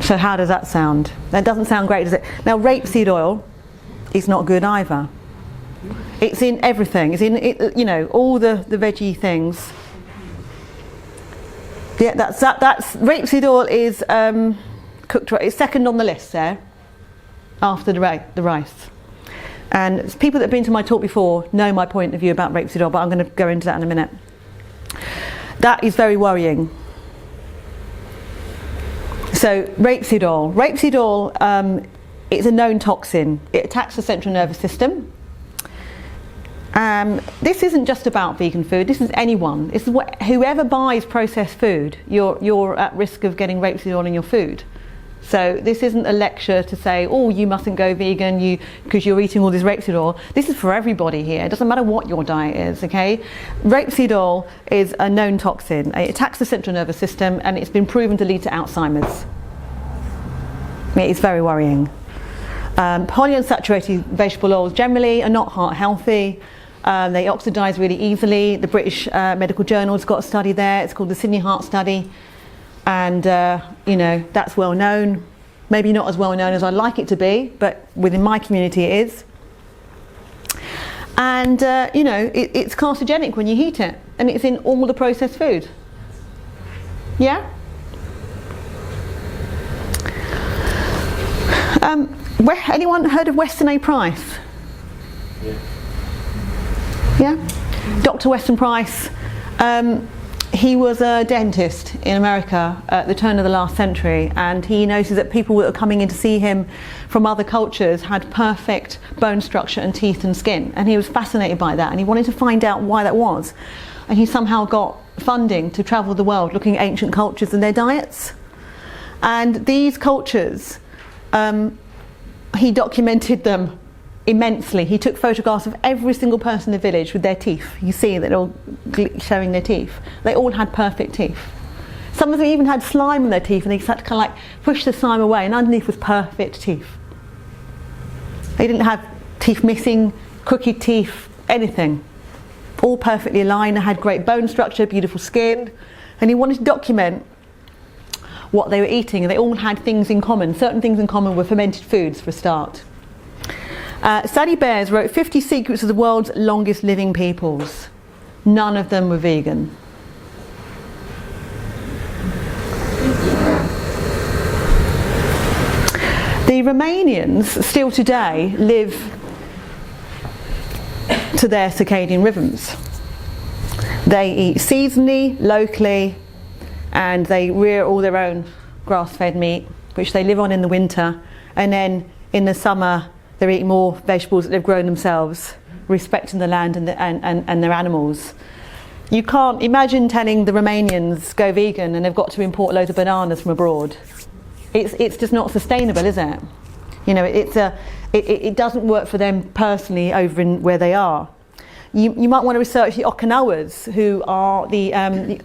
So how does that sound? That doesn't sound great, does it? Now, rapeseed oil is not good either. It's in everything. It's in all the veggie things. Yeah, that's rapeseed oil is cooked. It's second on the list there, after the rice. And people that have been to my talk before know my point of view about rapeseed oil, but I'm going to go into that in a minute. That is very worrying. So rapeseed oil is a known toxin. It attacks the central nervous system. This isn't just about vegan food. This is anyone. This is whoever buys processed food, you're at risk of getting rapeseed oil in your food. So this isn't a lecture to say, oh, you mustn't go vegan because you're eating all this rapeseed oil. This is for everybody here. It doesn't matter what your diet is, okay? Rapeseed oil is a known toxin. It attacks the central nervous system and it's been proven to lead to Alzheimer's. It is very worrying. Polyunsaturated vegetable oils generally are not heart healthy. They oxidise really easily. The British Medical Journal's got a study there. It's called the Sydney Heart Study. And that's well known, maybe not as well known as I'd like it to be, but within my community it is. And it's carcinogenic when you heat it, and it's in all the processed food. Yeah? Anyone heard of Weston A. Price? Yeah? Dr. Weston Price, he was a dentist in America at the turn of the last century, and he noticed that people that were coming in to see him from other cultures had perfect bone structure and teeth and skin, and he was fascinated by that, and he wanted to find out why that was. And he somehow got funding to travel the world looking at ancient cultures and their diets. And these cultures, he documented them immensely. He took photographs of every single person in the village with their teeth. You see that they're all showing their teeth. They all had perfect teeth. Some of them even had slime in their teeth, and they had to kind of like push the slime away, and underneath was perfect teeth. They didn't have teeth missing, crooked teeth, anything. All perfectly aligned. They had great bone structure, beautiful skin, and he wanted to document what they were eating, and they all had things in common. Certain things in common were fermented foods for a start. Sally Bears wrote 50 secrets of the world's longest living peoples. None of them were vegan. The Romanians still today live to their circadian rhythms. They eat seasonally, locally, and they rear all their own grass-fed meat, which they live on in the winter, and then in the summer they're eating more vegetables that they've grown themselves, respecting the land and their animals. You can't imagine telling the Romanians go vegan and they've got to import loads of bananas from abroad. It's just not sustainable, is it? You know, it doesn't work for them personally over in where they are. You might want to research the Okinawas, who are the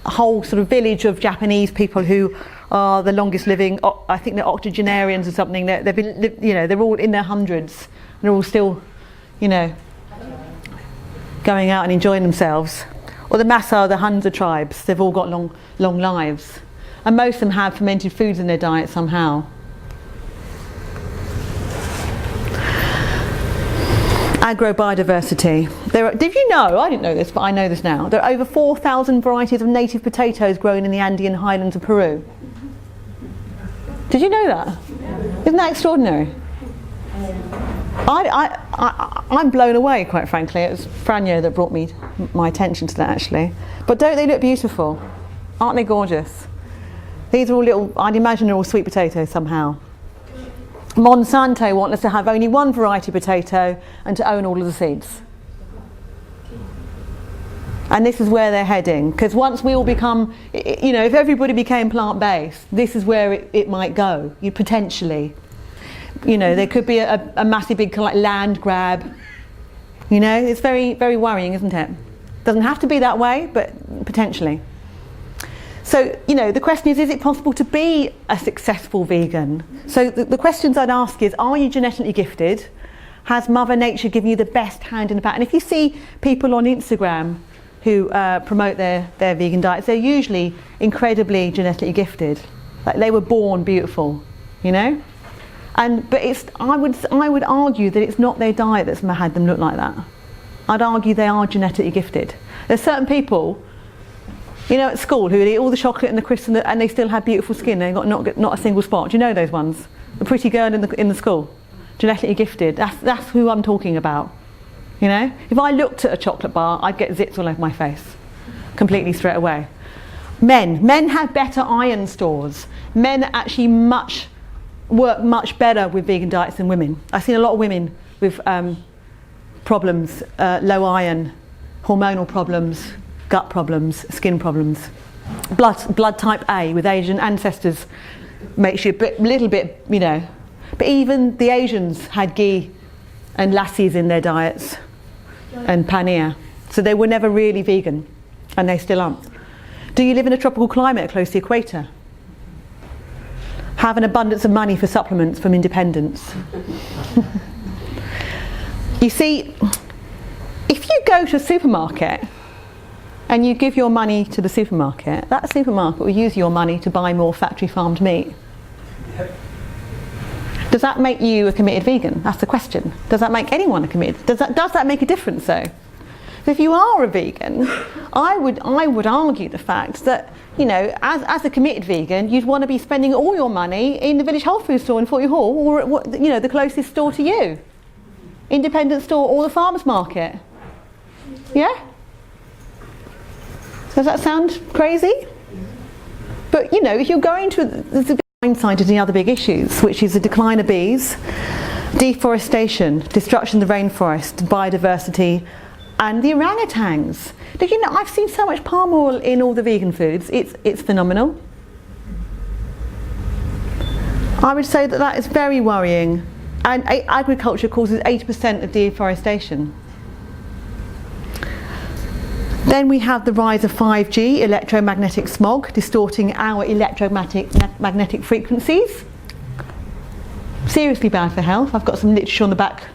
whole sort of village of Japanese people who are the longest living. I think they're octogenarians or something. They've been, you know, they're all in their hundreds, and they're all still, you know, going out and enjoying themselves. Or the Massa, the Hunza tribes. They've all got long lives, and most of them have fermented foods in their diet somehow. Agrobiodiversity. Did you know, I didn't know this, but I know this now, there are over 4,000 varieties of native potatoes grown in the Andean highlands of Peru. Did you know that? Isn't that extraordinary? I'm blown away, quite frankly. It was Franjo that brought my attention to that, actually. But don't they look beautiful? Aren't they gorgeous? These are all little, I'd imagine they're all sweet potatoes somehow. Monsanto want us to have only one variety of potato and to own all of the seeds. And this is where they're heading, because once we all become, you know, if everybody became plant-based, this is where it might go, potentially. You know, there could be a massive big like land grab. You know, it's very, very worrying, isn't it? Doesn't have to be that way, but potentially. So, you know, the question is it possible to be a successful vegan? So the questions I'd ask is, are you genetically gifted? Has Mother Nature given you the best hand in the back? And if you see people on Instagram who promote their vegan diets, they're usually incredibly genetically gifted. Like they were born beautiful, you know? But I would argue that it's not their diet that's had them look like that. I'd argue they are genetically gifted. There's certain people, you know, at school who eat all the chocolate and the crisps and they still have beautiful skin. They've got not a single spot. Do you know those ones? The pretty girl in the school, genetically gifted. That's who I'm talking about. You know, if I looked at a chocolate bar, I'd get zits all over my face, completely straight away. Men have better iron stores. Men actually work much better with vegan diets than women. I've seen a lot of women with problems, low iron, hormonal problems, gut problems, skin problems. Blood type A with Asian ancestors makes you a little bit, you know. But even the Asians had ghee and lassis in their diets and paneer. So they were never really vegan, and they still aren't. Do you live in a tropical climate close to the equator? Have an abundance of money for supplements from independence. You see, if you go to a supermarket and you give your money to the supermarket, that supermarket will use your money to buy more factory farmed meat. Does that make you a committed vegan? That's the question. Does that make anyone a committed? Does that make a difference though? So if you are a vegan, I would argue the fact that, you know, as a committed vegan, you'd want to be spending all your money in the village health food store in Forty Hall, or at what, you know, the closest store to you, independent store or the farmers market. Yeah? Does that sound crazy? But you know, if you're going to the side of the other big issues, which is the decline of bees, deforestation, destruction of the rainforest, biodiversity, and the orangutans. Did you know, I've seen so much palm oil in all the vegan foods, it's phenomenal. I would say that that is very worrying, and agriculture causes 80% of deforestation. Then we have the rise of 5G, electromagnetic smog, distorting our electromagnetic frequencies. Seriously bad for health. I've got some literature on the back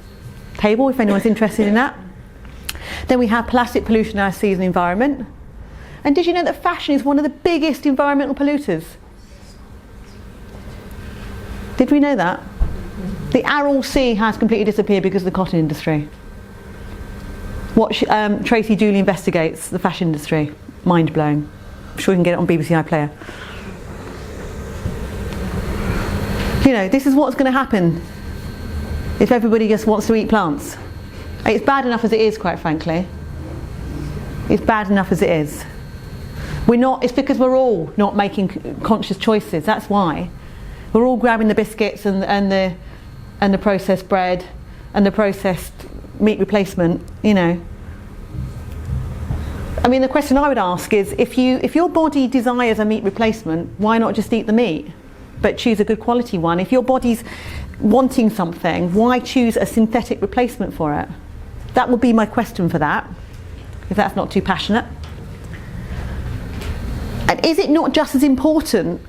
table if anyone's interested in that. Then we have plastic pollution in our seas and environment. And did you know that fashion is one of the biggest environmental polluters? Did we know that? The Aral Sea has completely disappeared because of the cotton industry. Watch Tracy Dooley Investigates the Fashion Industry. Mind blowing. I'm sure you can get it on BBC iPlayer. You know, this is what's going to happen if everybody just wants to eat plants. It's bad enough as it is, quite frankly. It's bad enough as it is. It's because we're all not making conscious choices. That's why. We're all grabbing the biscuits and the processed bread and the processed meat replacement, you know. I mean, the question I would ask is, if your body desires a meat replacement, why not just eat the meat, but choose a good quality one? If your body's wanting something, why choose a synthetic replacement for it? That would be my question for that, if that's not too passionate. And is it not just as important,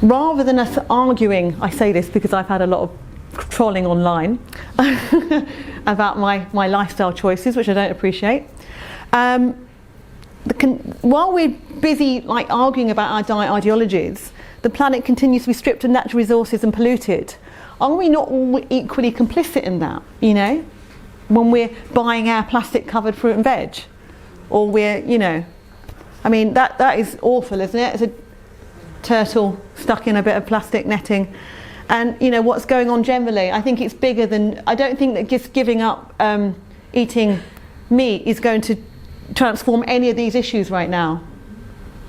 rather than us arguing, I say this because I've had a lot of trolling online about my lifestyle choices, which I don't appreciate. While we're busy like arguing about our diet ideologies, the planet continues to be stripped of natural resources and polluted. Are we not all equally complicit in that, you know, when we're buying our plastic covered fruit and veg, or we're, you know, I mean, that is awful, isn't it? It's a turtle stuck in a bit of plastic netting. And you know what's going on generally, I think it's bigger than, I don't think that just giving up eating meat is going to transform any of these issues right now.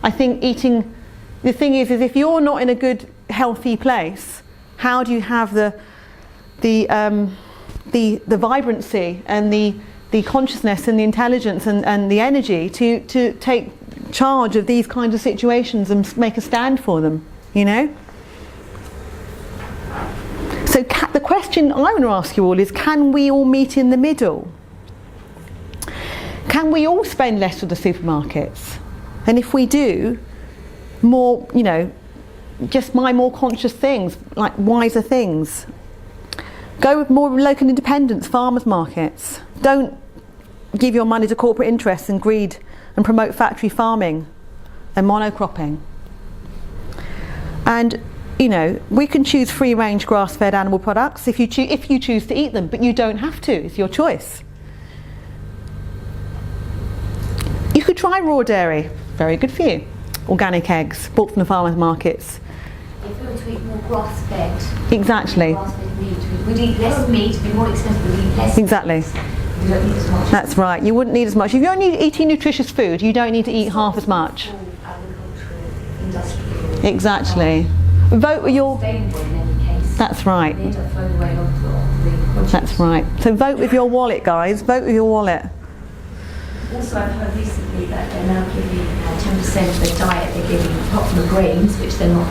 I think the thing is if you're not in a good, healthy place, how do you have the vibrancy and the consciousness and the intelligence and the energy to take charge of these kinds of situations and make a stand for them, you know? So the question I want to ask you all is, can we all meet in the middle? Can we all spend less with the supermarkets? And if we do, more, you know, just buy more conscious things, like wiser things. Go with more local independents, farmers markets. Don't give your money to corporate interests and greed and promote factory farming and monocropping. And you know, we can choose free-range grass-fed animal products if you choose to eat them, but you don't have to. It's your choice. You could try raw dairy. Very good for you. Organic eggs, bought from the farmers markets. If we were to eat more grass-fed, exactly. Grass-fed meat, we'd eat less meat. It'd be more expensive. We'd eat less. Exactly. Meat. We don't need as much. That's right. You wouldn't need as much. If you're only eating nutritious food, you don't need to eat half as much. Agricultural, industrial. Exactly. Vote with your. Sustainable in any case. That's right. They end up throwing away a lot of the. That's right. So vote with your wallet, guys. Vote with your wallet. Also, I've heard recently that they're now giving 10% of their diet. They're giving, apart from the grains, which they're not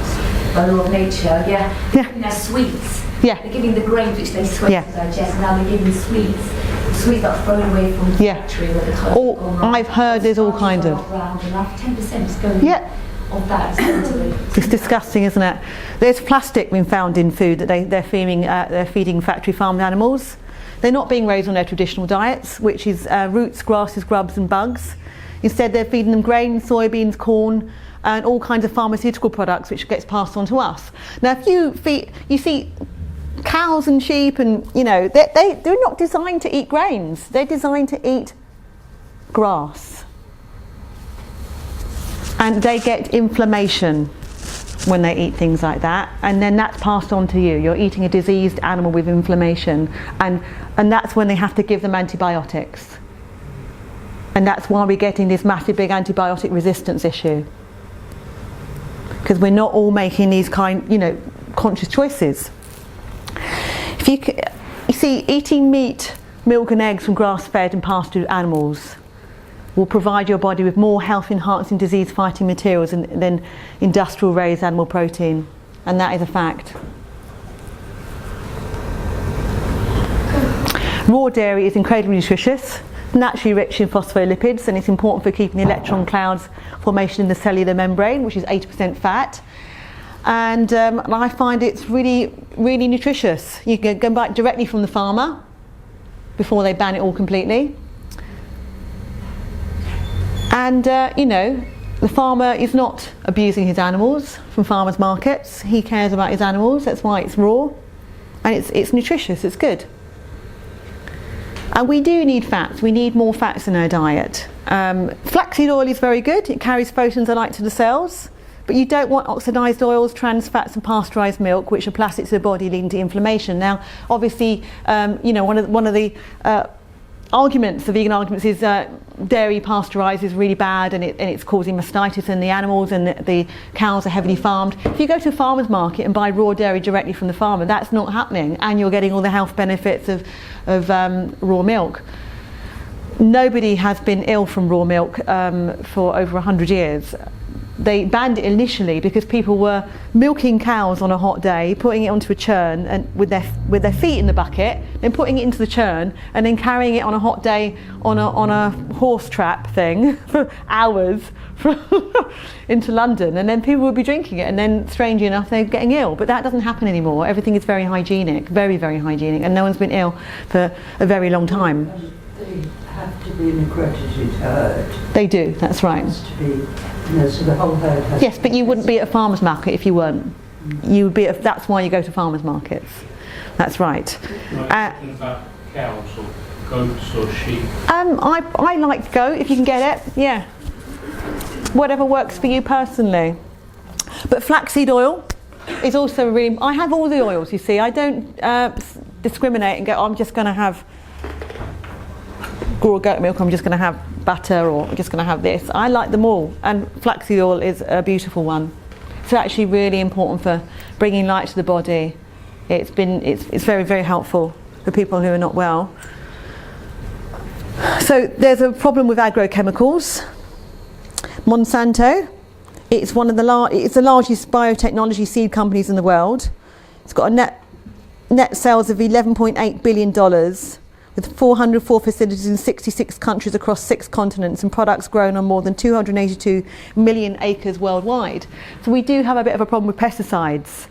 by law of nature. Yeah. They're sweets. Yeah. They're giving the grains which they sweat to digest. Now they're giving sweets. The sweets that are thrown away from the factory where the colours have gone wrong. I've heard there's all kinds of. Round, and like 10% is going. Yeah. Of that. It's disgusting, isn't it? There's plastic being found in food that they're feeding factory farmed animals. They're not being raised on their traditional diets, which is roots, grasses, grubs and bugs. Instead they're feeding them grains, soybeans, corn and all kinds of pharmaceutical products which gets passed on to us. Now if you see cows and sheep and, you know, they're not designed to eat grains. They're designed to eat grass. And they get inflammation when they eat things like that, and then that's passed on to you. You're eating a diseased animal with inflammation, and that's when they have to give them antibiotics. And that's why we're getting this massive big antibiotic resistance issue. Because we're not all making these conscious choices. If you see, eating meat, milk and eggs from grass-fed and pastured animals will provide your body with more health-enhancing, disease-fighting materials than industrial-raised animal protein, and that is a fact. Raw dairy is incredibly nutritious, naturally rich in phospholipids, and it's important for keeping the electron clouds formation in the cellular membrane, which is 80% fat. And I find it's really, really nutritious. You can go back directly from the farmer before they ban it all completely. And the farmer is not abusing his animals from farmers' markets. He cares about his animals. That's why it's raw, and it's nutritious. It's good. And we do need fats. We need more fats in our diet. Flaxseed oil is very good. It carries photons alike to the cells. But you don't want oxidized oils, trans fats and pasteurized milk, which are plastic to the body, leading to inflammation. Now, obviously, one of the arguments, the vegan arguments, is dairy pasteurized is really bad, and it's causing mastitis in the animals, and the cows are heavily farmed. If you go to a farmer's market and buy raw dairy directly from the farmer, that's not happening, and you're getting all the health benefits of raw milk. Nobody has been ill from raw milk for over 100 years. They banned it initially because people were milking cows on a hot day, putting it onto a churn and with their feet in the bucket, then putting it into the churn, and then carrying it on a hot day on a horse trap thing for hours into London, and then people would be drinking it, and then strangely enough they're getting ill. But that doesn't happen anymore. Everything is very hygienic, very, very hygienic, and no one's been ill for a very long time. They have to be an accredited herd. They do, that's right. It has to be, so the whole herd has. Yes, but you wouldn't be at a farmer's market if you weren't. You would be. That's why you go to farmers' markets. That's right. Talking about cows or goats or sheep. I like goat if you can get it. Yeah. Whatever works for you personally. But flaxseed oil is also really. I have all the oils. You see, I don't discriminate and go. I'm just going to have raw goat milk. I'm just going to have butter, or I'm just going to have this. I like them all, and flaxseed oil is a beautiful one. It's actually really important for bringing light to the body. It's very, very helpful for people who are not well. So there's a problem with agrochemicals. Monsanto, it's it's the largest biotechnology seed companies in the world. It's got a net sales of $11.8 billion. With 404 facilities in 66 countries across 6 continents, and products grown on more than 282 million acres worldwide. So we do have a bit of a problem with pesticides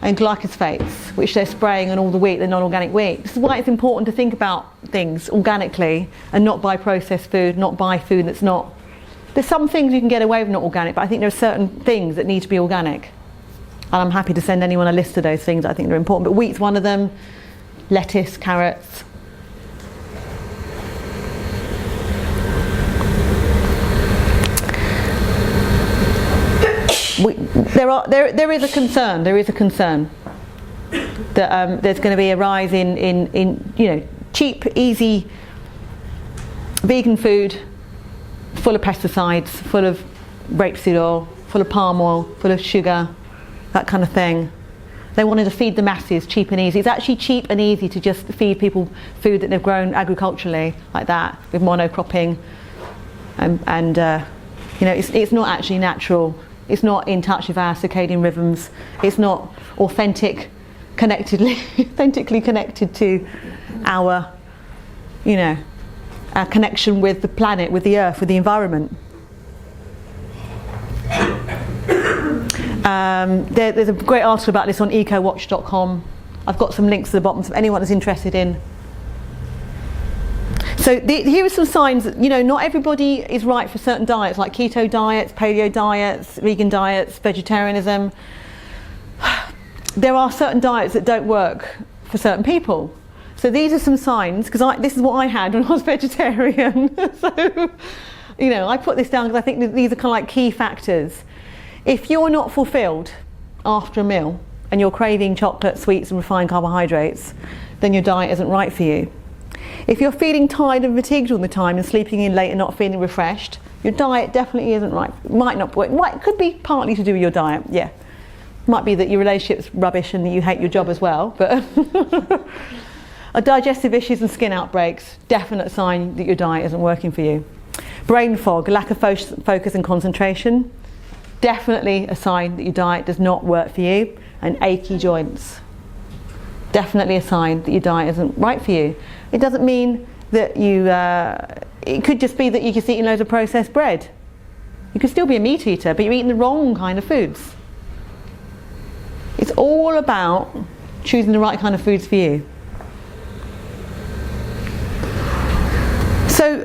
and glyphosates, which they're spraying on all the wheat, the non-organic wheat. This is why it's important to think about things organically and not buy processed food, not buy food that's not. There's some things you can get away with not organic, but I think there are certain things that need to be organic. And I'm happy to send anyone a list of those things I think they're important. But wheat's one of them, lettuce, carrots. There is a concern. There is a concern that there's going to be a rise in cheap, easy vegan food, full of pesticides, full of rapeseed oil, full of palm oil, full of sugar, that kind of thing. They wanted to feed the masses cheap and easy. It's actually cheap and easy to just feed people food that they've grown agriculturally like that, with monocropping, and it's not actually natural. It's not in touch with our circadian rhythms. It's not authentically connected to our connection with the planet, with the earth, with the environment. There's a great article about this on ecowatch.com. I've got some links to the bottom, so anyone is interested in. So here are some signs that, not everybody is right for certain diets, like keto diets, paleo diets, vegan diets, vegetarianism. There are certain diets that don't work for certain people. So these are some signs, because this is what I had when I was vegetarian. So, I put this down because I think these are kind of like key factors. If you're not fulfilled after a meal and you're craving chocolate, sweets and refined carbohydrates, then your diet isn't right for you. If you're feeling tired and fatigued all the time and sleeping in late and not feeling refreshed, your diet definitely isn't right. It could be partly to do with your diet, yeah. Might be that your relationship's rubbish and that you hate your job as well, but digestive issues and skin outbreaks, definite sign that your diet isn't working for you. Brain fog, lack of focus and concentration, definitely a sign that your diet does not work for you. And achy joints, definitely a sign that your diet isn't right for you. It doesn't mean that it could just be that you're just eating loads of processed bread. You could still be a meat eater, but you're eating the wrong kind of foods. It's all about choosing the right kind of foods for you. So,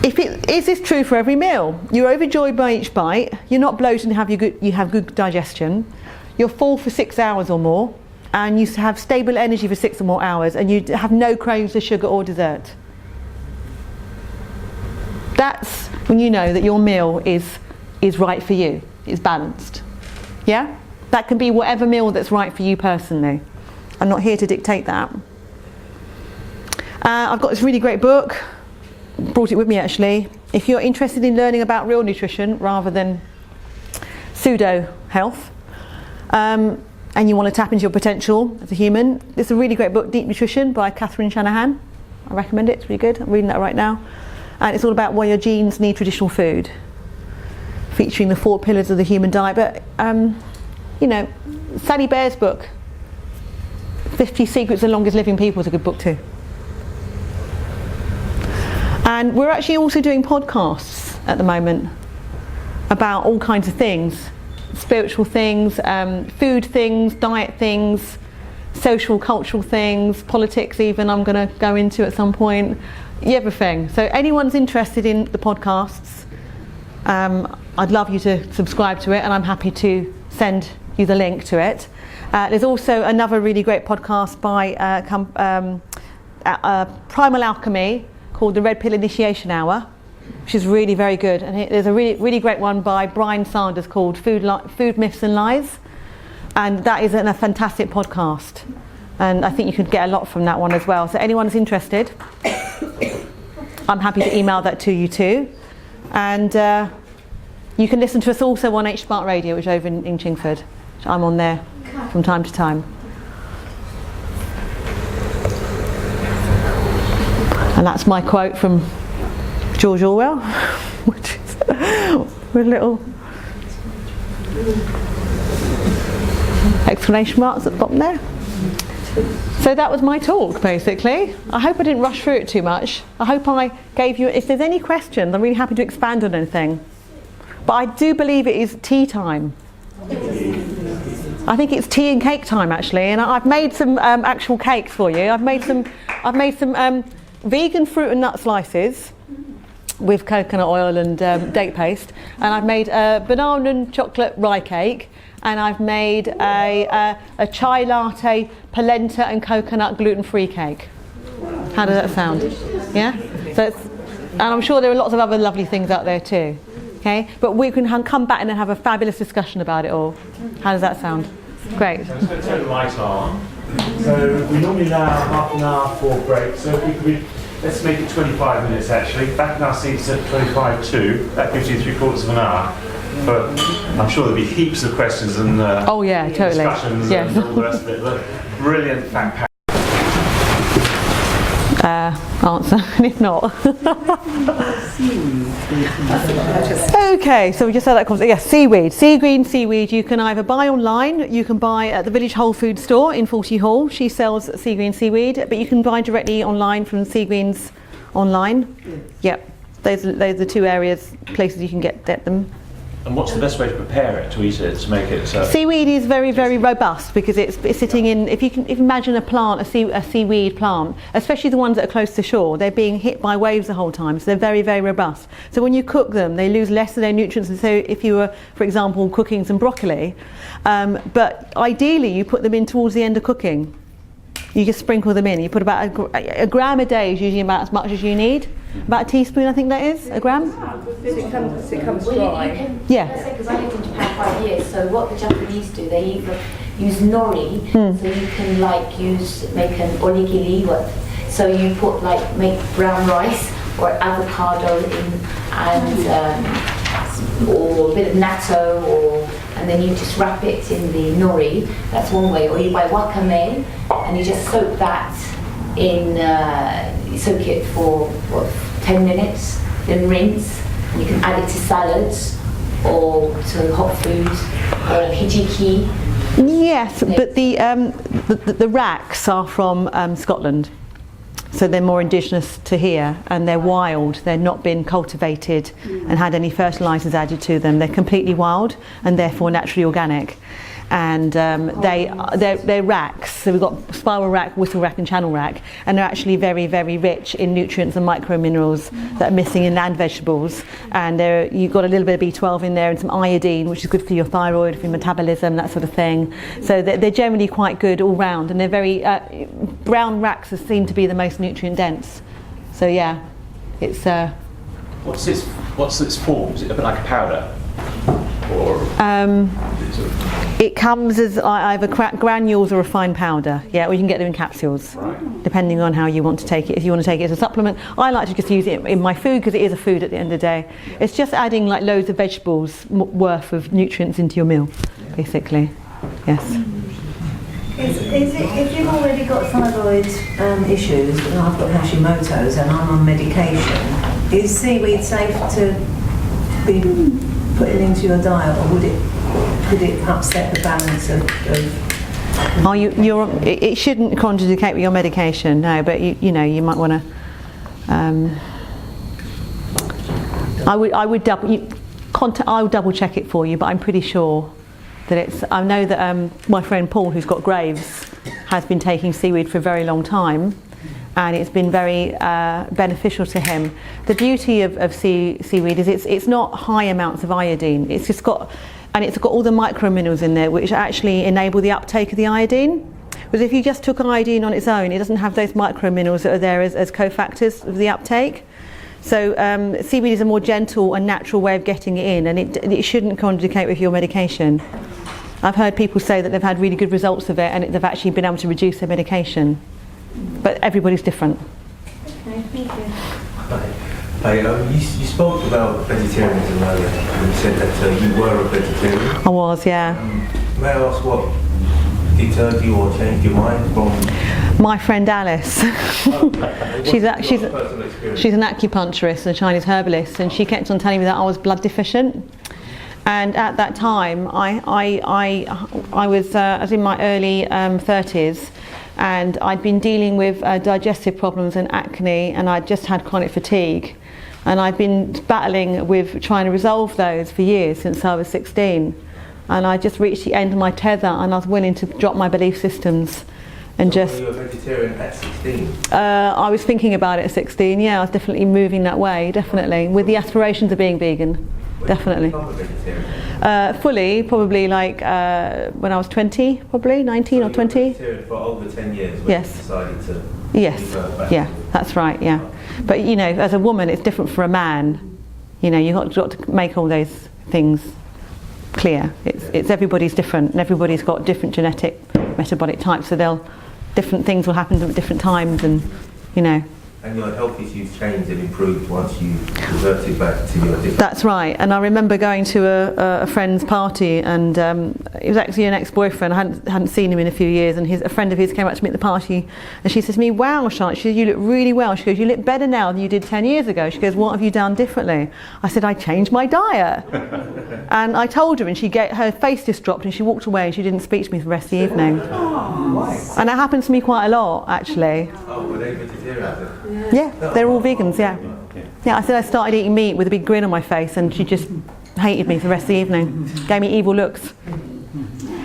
is this true for every meal? You're overjoyed by each bite, you're not bloated and you have good digestion, you're full for 6 hours or more, and you have stable energy for 6 or more hours, and you have no cravings for sugar or dessert. That's when you know that your meal is right for you, is balanced. Yeah? That can be whatever meal that's right for you personally. I'm not here to dictate that. I've got this really great book, brought it with me actually. If you're interested in learning about real nutrition rather than pseudo health, and you want to tap into your potential as a human, this is a really great book, Deep Nutrition by Catherine Shanahan. I recommend it, it's really good. I'm reading that right now. And it's all about why your genes need traditional food, featuring the 4 pillars of the human diet. But, Sally Bare's book, 50 Secrets of the Longest Living People, is a good book too. And we're actually also doing podcasts at the moment about all kinds of things. Spiritual things, food things, diet things, social, cultural things, politics even I'm going to go into at some point, everything. So anyone's interested in the podcasts, I'd love you to subscribe to it, and I'm happy to send you the link to it. There's also another really great podcast by Primal Alchemy called The Red Pill Initiation Hour, which is really very good. And there's a really great one by Brian Sanders called Food Myths and Lies, and that is a fantastic podcast, and I think you could get a lot from that one as well. So anyone who's interested, I'm happy to email that to you too. And you can listen to us also on H Smart Radio, which is over in Chingford. I'm on there from time to time. And that's my quote from George Orwell, which is with little exclamation marks at the bottom there. So that was my talk, basically. I hope I didn't rush through it too much. I hope I gave you, if there's any questions, I'm really happy to expand on anything. But I do believe it is tea time. I think it's tea and cake time actually, and I've made some actual cakes for you. I've made some vegan fruit and nut slices with coconut oil and date paste, and I've made a banana and chocolate rye cake, and I've made a chai latte, polenta and coconut gluten-free cake. How does that sound? Yeah? So and I'm sure there are lots of other lovely things out there too. Okay? But we can come back and then have a fabulous discussion about it all. How does that sound? Great. So let's go to turn the light on. So we normally allow half an hour for break. So if we could, let's make it 25 minutes actually. Back in our seats at 25 that gives you 3/4 of an hour. But I'm sure there'll be heaps of questions and oh yeah, totally. Discussions Yes. and all the rest of it. But brilliant fact pack. Answer, and if not. Okay, so we just had that conversation. Yes, seaweed, sea green seaweed. You can either buy online, you can buy at the Village Whole Food store in Forty Hall. She sells sea green seaweed, but you can buy directly online from Sea Greens online. Yep, those are the two places you can get them. And what's the best way to prepare it, to eat it, to make it? Seaweed is very, very robust because it's sitting in. If you imagine a plant, a seaweed plant, especially the ones that are close to shore, they're being hit by waves the whole time, so they're very, very robust. So when you cook them, they lose less of their nutrients. And so if you were, for example, cooking some broccoli, but ideally you put them in towards the end of cooking. You just sprinkle them in. You put about a gram a day is usually about as much as you need. About a teaspoon, I think that is, a gram. It comes Well, dry. you can, Yeah. because I lived in Japan 5 years, so what the Japanese do, they either use nori, so you can like make an onigiri, so you put make brown rice or avocado in, and or a bit of natto, and then you just wrap it in the nori. That's one way. Or you buy wakame and you just soak that in, soak it for 10 minutes, then rinse. And you can add it to salads or to hot food or hijiki. Yes, but the racks are from Scotland. So they're more indigenous to here, and they're wild. They're not been cultivated and had any fertilisers added to them. They're completely wild and therefore naturally organic. And they're racks. So we've got spiral rack, whistle rack and channel rack, and they're actually very, very rich in nutrients and microminerals that are missing in land vegetables. And you've got a little bit of B12 in there and some iodine, which is good for your thyroid, for your metabolism, that sort of thing. So they're generally quite good all round, and they're very brown racks seem to be the most nutrient dense. So yeah, it's. What's its form? Is it a bit like a powder? Or it comes as either granules or a fine powder, or you can get them in capsules, depending on how you want to take it. If you want to take it as a supplement, I like to just use it in my food because it is a food at the end of the day. It's just adding loads of vegetables worth of nutrients into your meal, basically. Yes. Is it, if you've already got thyroid issues, and I've got Hashimoto's and I'm on medication, is seaweed safe to be putting into your diet, or could it upset the balance of it shouldn't contraindicate with your medication, no, but you might want to. I would double check it for you, but I'm pretty sure that it's. I know that my friend Paul, who's got Graves, has been taking seaweed for a very long time, and it's been very beneficial to him. The beauty of seaweed is it's not high amounts of iodine. It's got all the microminerals in there, which actually enable the uptake of the iodine. Because if you just took iodine on its own, it doesn't have those microminerals that are there as cofactors of the uptake. So seaweed is a more gentle and natural way of getting it in, and it shouldn't contraindicate with your medication. I've heard people say that they've had really good results of it, and they've actually been able to reduce their medication. But everybody's different. Okay, thank you. Hi, you spoke about vegetarianism earlier, and you said that you were a vegetarian. I was, yeah. May I ask what deterred you or changed your mind from? My friend Alice. she's an acupuncturist and a Chinese herbalist, and she kept on telling me that I was blood deficient. And at that time, I was in my early 30s. And I'd been dealing with digestive problems and acne, and I'd just had chronic fatigue. And I'd been battling with trying to resolve those for years, since I was 16. And I just reached the end of my tether, and I was willing to drop my belief systems. And so just. Were you a vegetarian at 16? I was thinking about it at 16, yeah, I was definitely moving that way, definitely, with the aspirations of being vegan. Definitely. When did you become a vegetarian? Fully, probably when I was 20, probably 19 or 20. You were vegetarian for over 10 years when Yes. you decided to Yes, revert back yeah, to- that's right, yeah. But as a woman, it's different for a man. You've got to make all those things clear. It's everybody's different, and everybody's got different genetic metabolic types, so different things will happen at different times, and And your health issues changed and improved once you reverted back to your different... That's right. And I remember going to a friend's party, and it was actually an ex-boyfriend. I hadn't seen him in a few years, and a friend of his came up to me at the party, and she said to me, "Wow, Charlotte," she said, "you look really well." She goes, "You look better now than you did 10 years ago." She goes, "What have you done differently?" I said, "I changed my diet." And I told her, and her face just dropped, and she walked away, and she didn't speak to me for the rest of the evening. And that happens to me quite a lot, actually. Oh, were they vegetarians? Yeah, they're all vegans, yeah. Yeah, I said I started eating meat with a big grin on my face, and she just hated me for the rest of the evening. Gave me evil looks.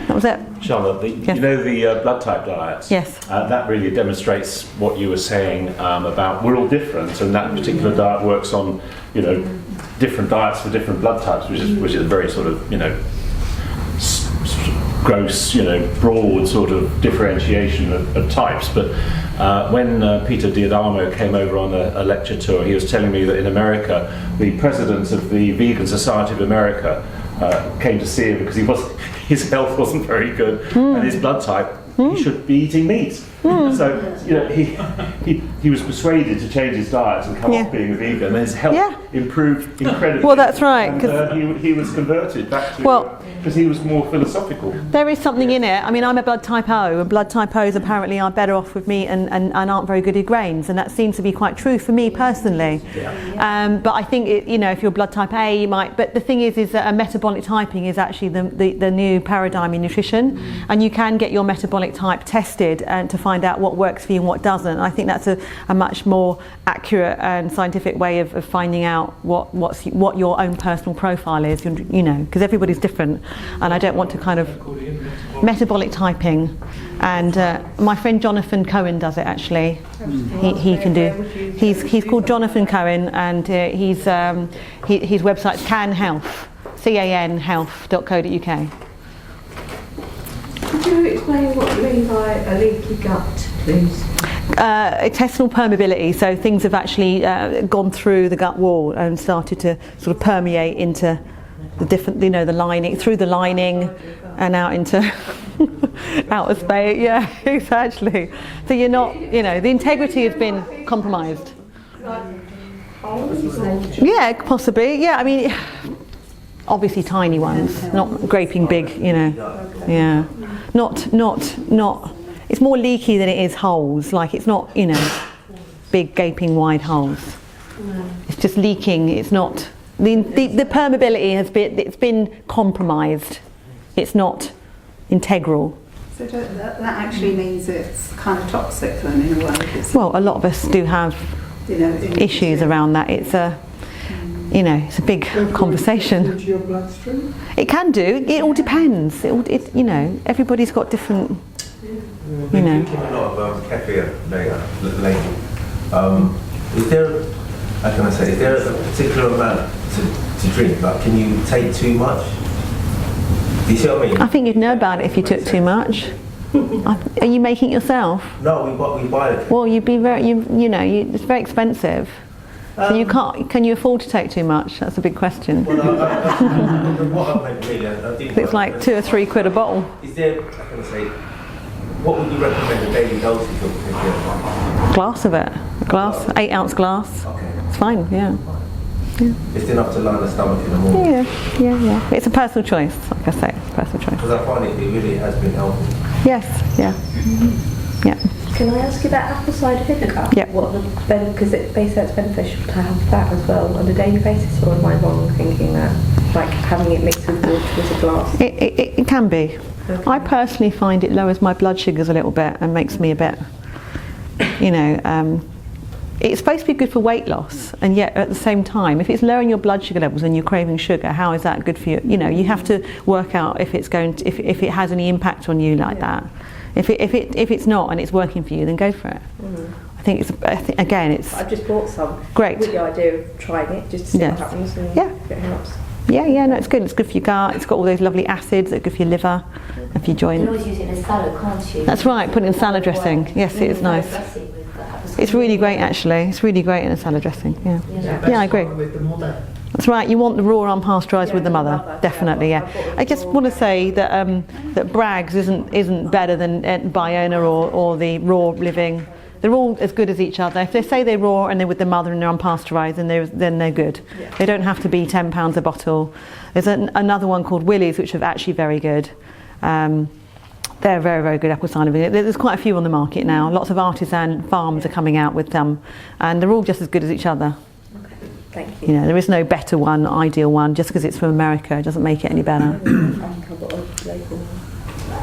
That was it. Charlotte, Yes. the blood type diets? Yes. That really demonstrates what you were saying about we're all different, and that particular diet works on, different diets for different blood types, which is a very sort of, gross, broad sort of differentiation of types. But when Peter Diadamo came over on a lecture tour, he was telling me that in America, the president of the Vegan Society of America came to see him because his health wasn't very good, and his blood type, he should be eating meat. So he was persuaded to change his diet and come off being a vegan, and his health improved incredibly. Well, that's right. And, he was converted back to because he was more philosophical. There is something in it. I mean, I'm a blood type O, and blood type O's apparently are better off with meat and aren't very good at grains, and that seems to be quite true for me personally. But I think if you're blood type A, you might. But the thing is that a metabolic typing is actually the new paradigm in nutrition, and you can get your metabolic type tested and to find out what works for you and what doesn't. And I think that's a much more accurate and scientific way of finding out what your own personal profile is. Because everybody's different. And I don't want to kind of metabolic typing, and my friend Jonathan Cohen does it actually. He can do. He's called Jonathan Cohen, and his website's CanHealth, CanHealth.co.uk. Could you explain what you mean by a leaky gut, please? Intestinal permeability, so things have actually gone through the gut wall and started to sort of permeate into the different, the lining, through the lining and out into outer space. Yeah, exactly. So you're not, the integrity has been compromised. Yeah, possibly. Yeah, I mean, obviously tiny ones, not graping big. Yeah, not. It's more leaky than it is holes. Like it's not, big gaping wide holes. It's just leaking. It's not. The permeability it's been compromised. It's not integral. So that actually means it's kind of toxic then in a way. Well, a lot of us do have issues around that. It's it's a big conversation. Into your bloodstream? It can do. It all depends. Everybody's got different. We've been talking a lot about kefir lately. Is there a particular amount to drink? Like, can you take too much? Do you see what I mean? I think you'd know about it if you took too much. Are you making it yourself? No, we buy it. Well, you'd be very, it's very expensive. So you can't. Can you afford to take too much? That's a big question. Well, what I meant really, I think it's like £2 or £3 a bottle. Is there? What would you recommend a daily dosage of kefir? Glass of it. A glass, 8 ounce glass. Okay. It's fine. Yeah. It's enough to line the stomach in the morning. Yeah. It's a personal choice, like I say, it's a personal choice. Because I find it really has been helpful. Yes, yeah. Can I ask you about apple cider vinegar? Yeah. Because they say it's beneficial to have that as well on a daily basis, or am I wrong thinking that? Like having it mixed with water as a glass? It can be. Okay. I personally find it lowers my blood sugars a little bit and makes me a bit, it's supposed to be good for weight loss, and yet at the same time, if it's lowering your blood sugar levels and you're craving sugar, how is that good for you? You have to work out if it's going to, if it has any impact on you like that. If it's not and it's working for you, then go for it. I think it's. I've just bought some. Great. With the idea of trying it, just to see what happens and if it helps. Yeah, no, it's good. It's good for your gut. It's got all those lovely acids that are good for your liver and for your joints. You can always use it in a salad, can't you? That's right. Put it in salad dressing. Yes, it is nice. It's really great, actually. It's really great in a salad dressing. Yeah, I agree. That's right. You want the raw unpasteurised with the mother, definitely. Yeah. I just want to say that that Bragg's isn't better than Biona or the raw living. They're all as good as each other. If they say they're raw and they're with the mother and they're unpasteurised, then they're good. Yeah. They don't have to be £10 a bottle. There's another one called Willie's, which are actually very good. They're very, very good apple cider vinegar. There's quite a few on the market now. Lots of artisan farms are coming out with them, and they're all just as good as each other. Okay, thank you. There is no better one, ideal one. Just because it's from America, it doesn't make it any better.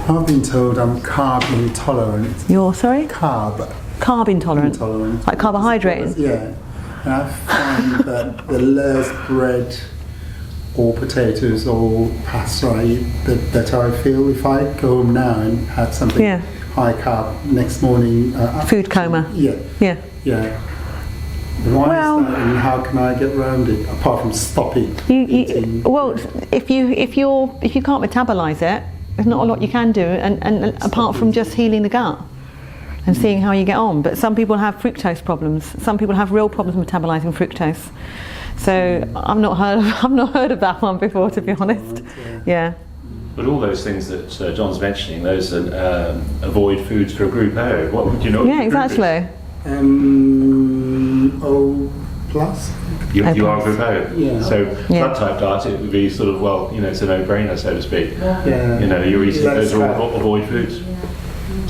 I've been told I'm carb intolerant. You're sorry? Carb intolerant. Like carbohydrates? Yeah. And I find that the less bread or potatoes or pasta I eat, the better I feel. If I go home now and have something high carb next morning. Food coma. Yeah. Why is that, and how can I get around it apart from stopping eating? Well, if you can't metabolise it, There's not a lot you can do, and apart from just healing the gut and seeing how you get on. But some people have fructose problems. Some people have real problems metabolizing fructose. So I've not heard of that one before, to be honest. Yeah. But all those things that John's mentioning, those avoid foods for a group O. What would you know? Yeah, exactly. O plus. You are a group O. Yeah. So blood type diet, it would be sort of, well, it's a no-brainer, so to speak. Yeah. You're eating those are all avoid foods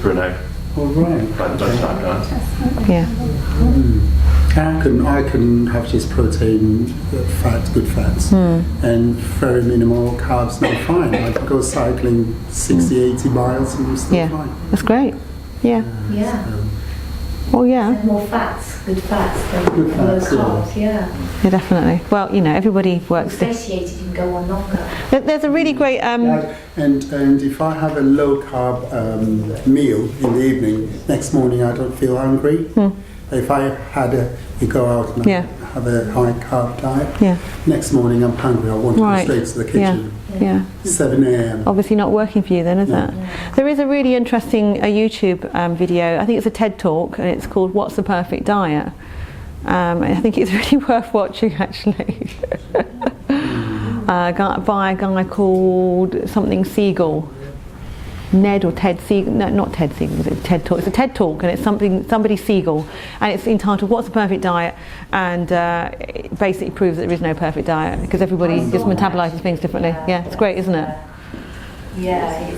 for an O. All right. Blood type diet. Yeah. I can have just protein, fat, good fats, and very minimal carbs, and I'm fine. I can go cycling 60, 80 miles and I'm still fine. That's great. Yeah. Yeah. Oh yeah. And more fats, good fats than low carbs. Yeah. Yeah, definitely. Well, everybody works. Satiated, you can go on longer. There's a really great. And if I have a low carb meal in the evening, next morning I don't feel hungry. If I you go out and have a high carb diet, next morning I'm hungry. I want to go straight to the kitchen. Yeah. 7 a.m. Obviously not working for you then, is it? There is a really interesting YouTube video. I think it's a TED Talk, and it's called "What's the Perfect Diet?" I think it's really worth watching, actually. By a guy called something Siegel. Ned or Ted Siegel, no, not Ted Siegel, it's TED Talk. It's a TED Talk, and it's somebody Siegel, and it's entitled "What's the Perfect Diet?" and it basically proves that there is no perfect diet because everybody just metabolizes things differently. Yeah, it's great, isn't it? Yeah.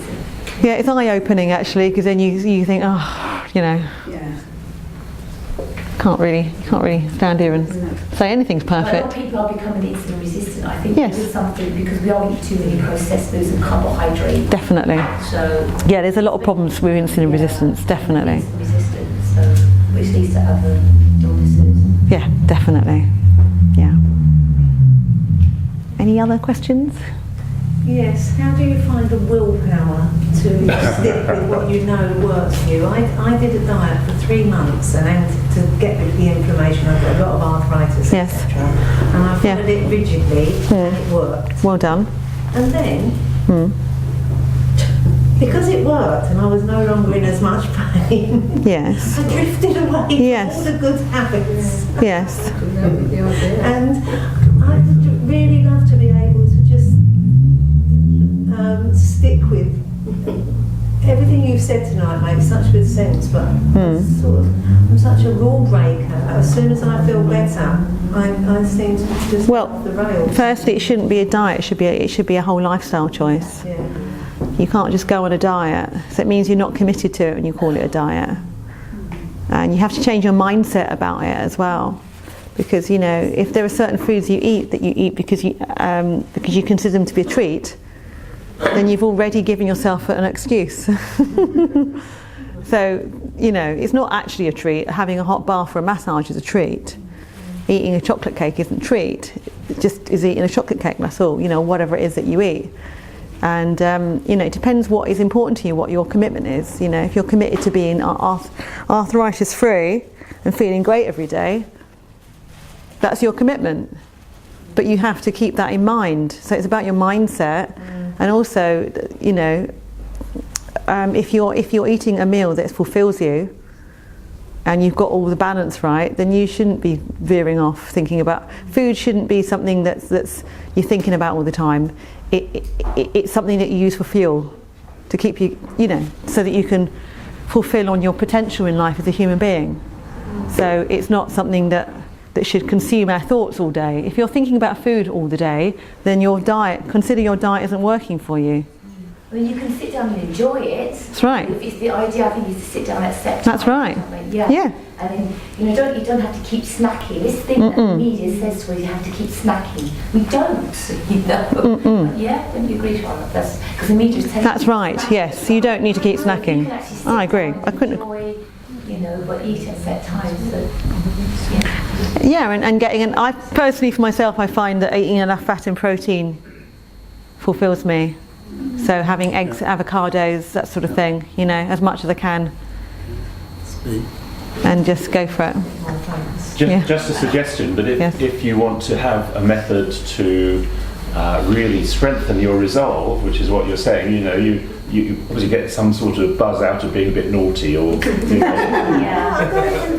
Yeah, it's eye-opening actually, because then you think, can't really stand here and say anything's perfect. A lot of people are becoming insulin resistant. I think there is something because we are eating too many processed foods and carbohydrates. Definitely. So there's a lot of problems with insulin resistance. Definitely. Insulin resistance, so which leads to other illnesses. Yeah, definitely. Yeah. Any other questions? Yes, how do you find the willpower to stick with what you know works for you? I did a diet for 3 months and then to get rid of the inflammation. I've got a lot of arthritis, etc. And I followed it rigidly and it worked. Well done. And then, because it worked and I was no longer in as much pain, I drifted away from all the good habits. Yes. And I'd really love to be able to just stick with everything you've said tonight. Makes such good sense, but I'm such a rule breaker. As soon as I feel better, I seem to just off the rails. Firstly, it shouldn't be a diet. It should be a whole lifestyle choice. You can't just go on a diet. So it means you're not committed to it when you call it a diet, and you have to change your mindset about it as well. Because if there are certain foods you eat that you eat because you consider them to be a treat, then you've already given yourself an excuse. So, it's not actually a treat. Having a hot bath or a massage is a treat. Eating a chocolate cake isn't a treat. It just is eating a chocolate cake, that's all, whatever it is that you eat. And, it depends what is important to you, what your commitment is. If you're committed to being arthritis-free and feeling great every day, that's your commitment. But you have to keep that in mind. So it's about your mindset. And also, if you're eating a meal that fulfills you and you've got all the balance right, then you shouldn't be veering off thinking about food. Shouldn't be something that's you're thinking about all the time. It's something that you use for fuel to keep you, so that you can fulfill on your potential in life as a human being. So it's not something that should consume our thoughts all day. If you're thinking about food all the day, then consider your diet isn't working for you. I mean, you can sit down and enjoy it. That's right. It's the idea, I think, is to sit down at set That's right. Yeah. And then, you don't have to keep snacking. This thing that the media says to us, you have to keep snacking. We don't, Yeah, don't you agree, Charlotte? That's because the media is telling That's right. Yes, you don't need to keep snacking. You can actually sit I agree. down I couldn't. Enjoy, but eat at set times. So, and I personally, for myself, I find that eating enough fat and protein fulfills me. So having eggs, avocados, that sort of thing, as much as I can. And just go for it. Just a suggestion, but if you want to have a method to really strengthen your resolve, which is what you're saying. You know, you obviously get some sort of buzz out of being a bit naughty or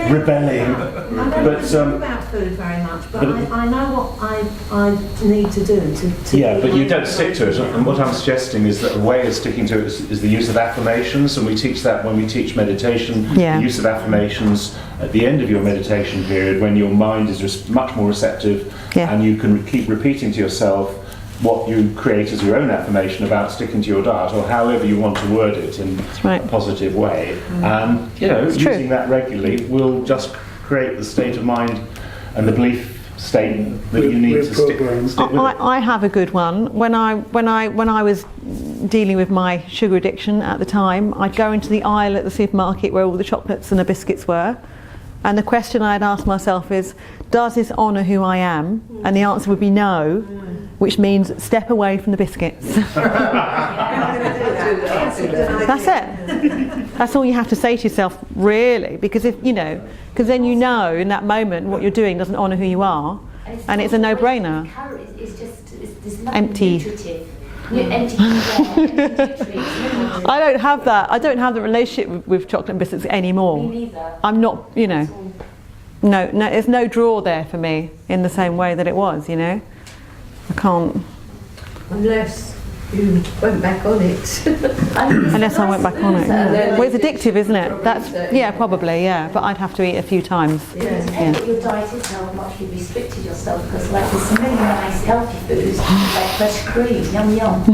rebelling. I don't think about food very much, but I know what I need to do to yeah, but you don't stick to it. And what I'm suggesting is that a way of sticking to it is the use of affirmations, and we teach that when we teach meditation. Yeah. The use of affirmations at the end of your meditation period, when your mind is much more receptive, and you can keep repeating to yourself what you create as your own affirmation about sticking to your diet, or however you want to word it in a positive way. And you know, using that regularly will just create the state of mind and the belief state that you need to stick with it. I have a good one. When I was dealing with my sugar addiction at the time, I'd go into the aisle at the supermarket where all the chocolates and the biscuits were, and the question I'd ask myself is, does this honour who I am? And the answer would be no, which means step away from the biscuits. That's it. That's all you have to say to yourself, really, because if you know, because then you know in that moment what you're doing doesn't honour who you are, and it's a no-brainer. It's just Empty. Empty. I don't have that. I don't have the relationship with chocolate and biscuits anymore. Me neither. I'm not, you know. No, there's no draw there for me in the same way that it was, you know. I can't. Unless you went back on it. Unless I went back on it. Yeah. Well, it's addictive, isn't it? That's probably, yeah. But I'd have to eat a few times. It depends what your diet is, how much you've restricted yourself, because like there's some really nice healthy foods, like fresh cream, yum yum.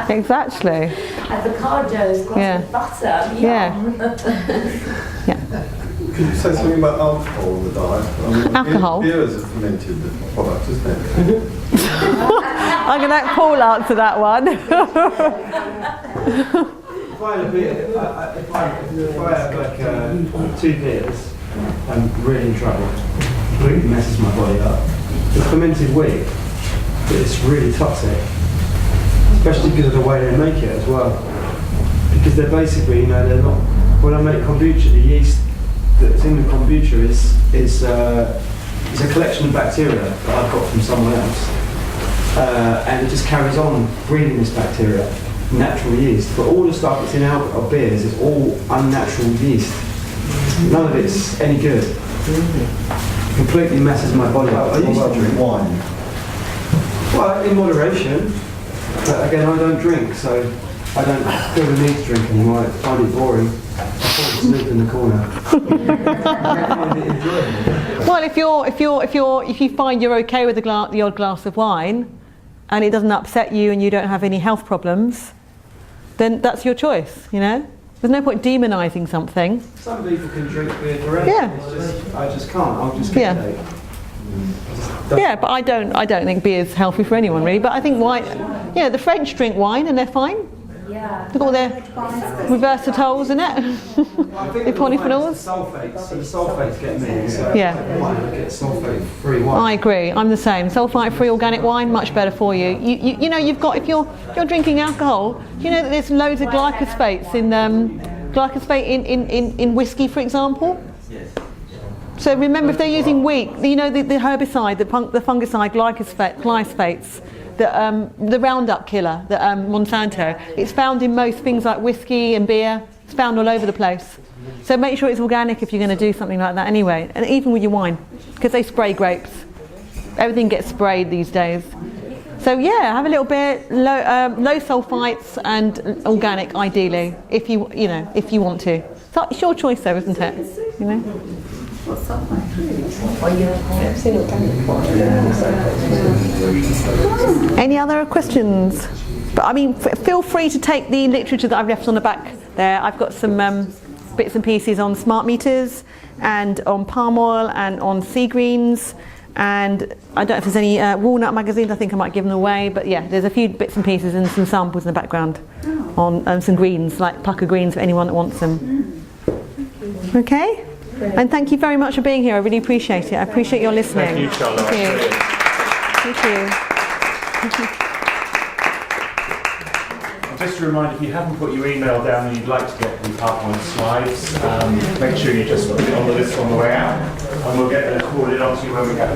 Exactly. Avocados, glass of butter, yum. Yeah. Could you say something about alcohol in the diet? I mean, alcohol? Beer is a fermented product, isn't it? I'm going to let Paul answer that one. If I had a beer, if I have like 2 beers, I'm really in trouble. It really messes my body up. The fermented wheat, it's really toxic, especially because of the way they make it as well. Because they're basically, you know, they're not. When I make kombucha, the yeast that's in the kombucha is a collection of bacteria that I've got from someone else, and it just carries on breeding this bacteria, natural yeast. But all the stuff that's in alcohol beers is all unnatural yeast. None of it's any good. Completely messes my body up. I used to drink wine. Well, in moderation, but again, I don't drink, so I don't feel the need to drink anymore. I find it boring. I fall asleep in the corner. I find it enjoyable. Well, if you find you're okay with the odd glass of wine, and it doesn't upset you, and you don't have any health problems, then that's your choice. You know, there's no point demonising something. Some people can drink beer forever. Yeah. I just can't. I'll just get a headache. Yeah, but I don't think beer is healthy for anyone really. But I think wine. Yeah, the French drink wine and they're fine. Yeah. Look at all their reversatols in it. The polyphenols. Sulfates. So the sulfates get me. So I get sulfate-free wine. I agree. I'm the same. Sulfite-free organic wine, much better for you. You know, you've got if you're drinking alcohol, you know that there's loads of glyphosates in whiskey, for example. So remember, if they're using wheat, you know the herbicide, the fungicide glyphosates, the Roundup killer, the Monsanto. It's found in most things like whiskey and beer. It's found all over the place. So make sure it's organic if you're going to do something like that anyway. And even with your wine, because they spray grapes. Everything gets sprayed these days. So yeah, have a little bit low sulfites and organic, ideally, if you want to. So it's your choice, though, isn't it? You know. Any other questions? But I mean, feel free to take the literature that I've left on the back there. I've got some bits and pieces on smart meters and on palm oil and on sea greens. And I don't know if there's any walnut magazines. I think I might give them away. But yeah, there's a few bits and pieces and some samples in the background on some greens, like pucker greens for anyone that wants them. Okay? And thank you very much for being here. I really appreciate it. I appreciate your listening. Thank you, Charlotte. Thank you. Just a reminder, if you haven't put your email down and you'd like to get the PowerPoint slides, make sure you just put it on the list on the way out, and we'll get it recorded onto you when we go.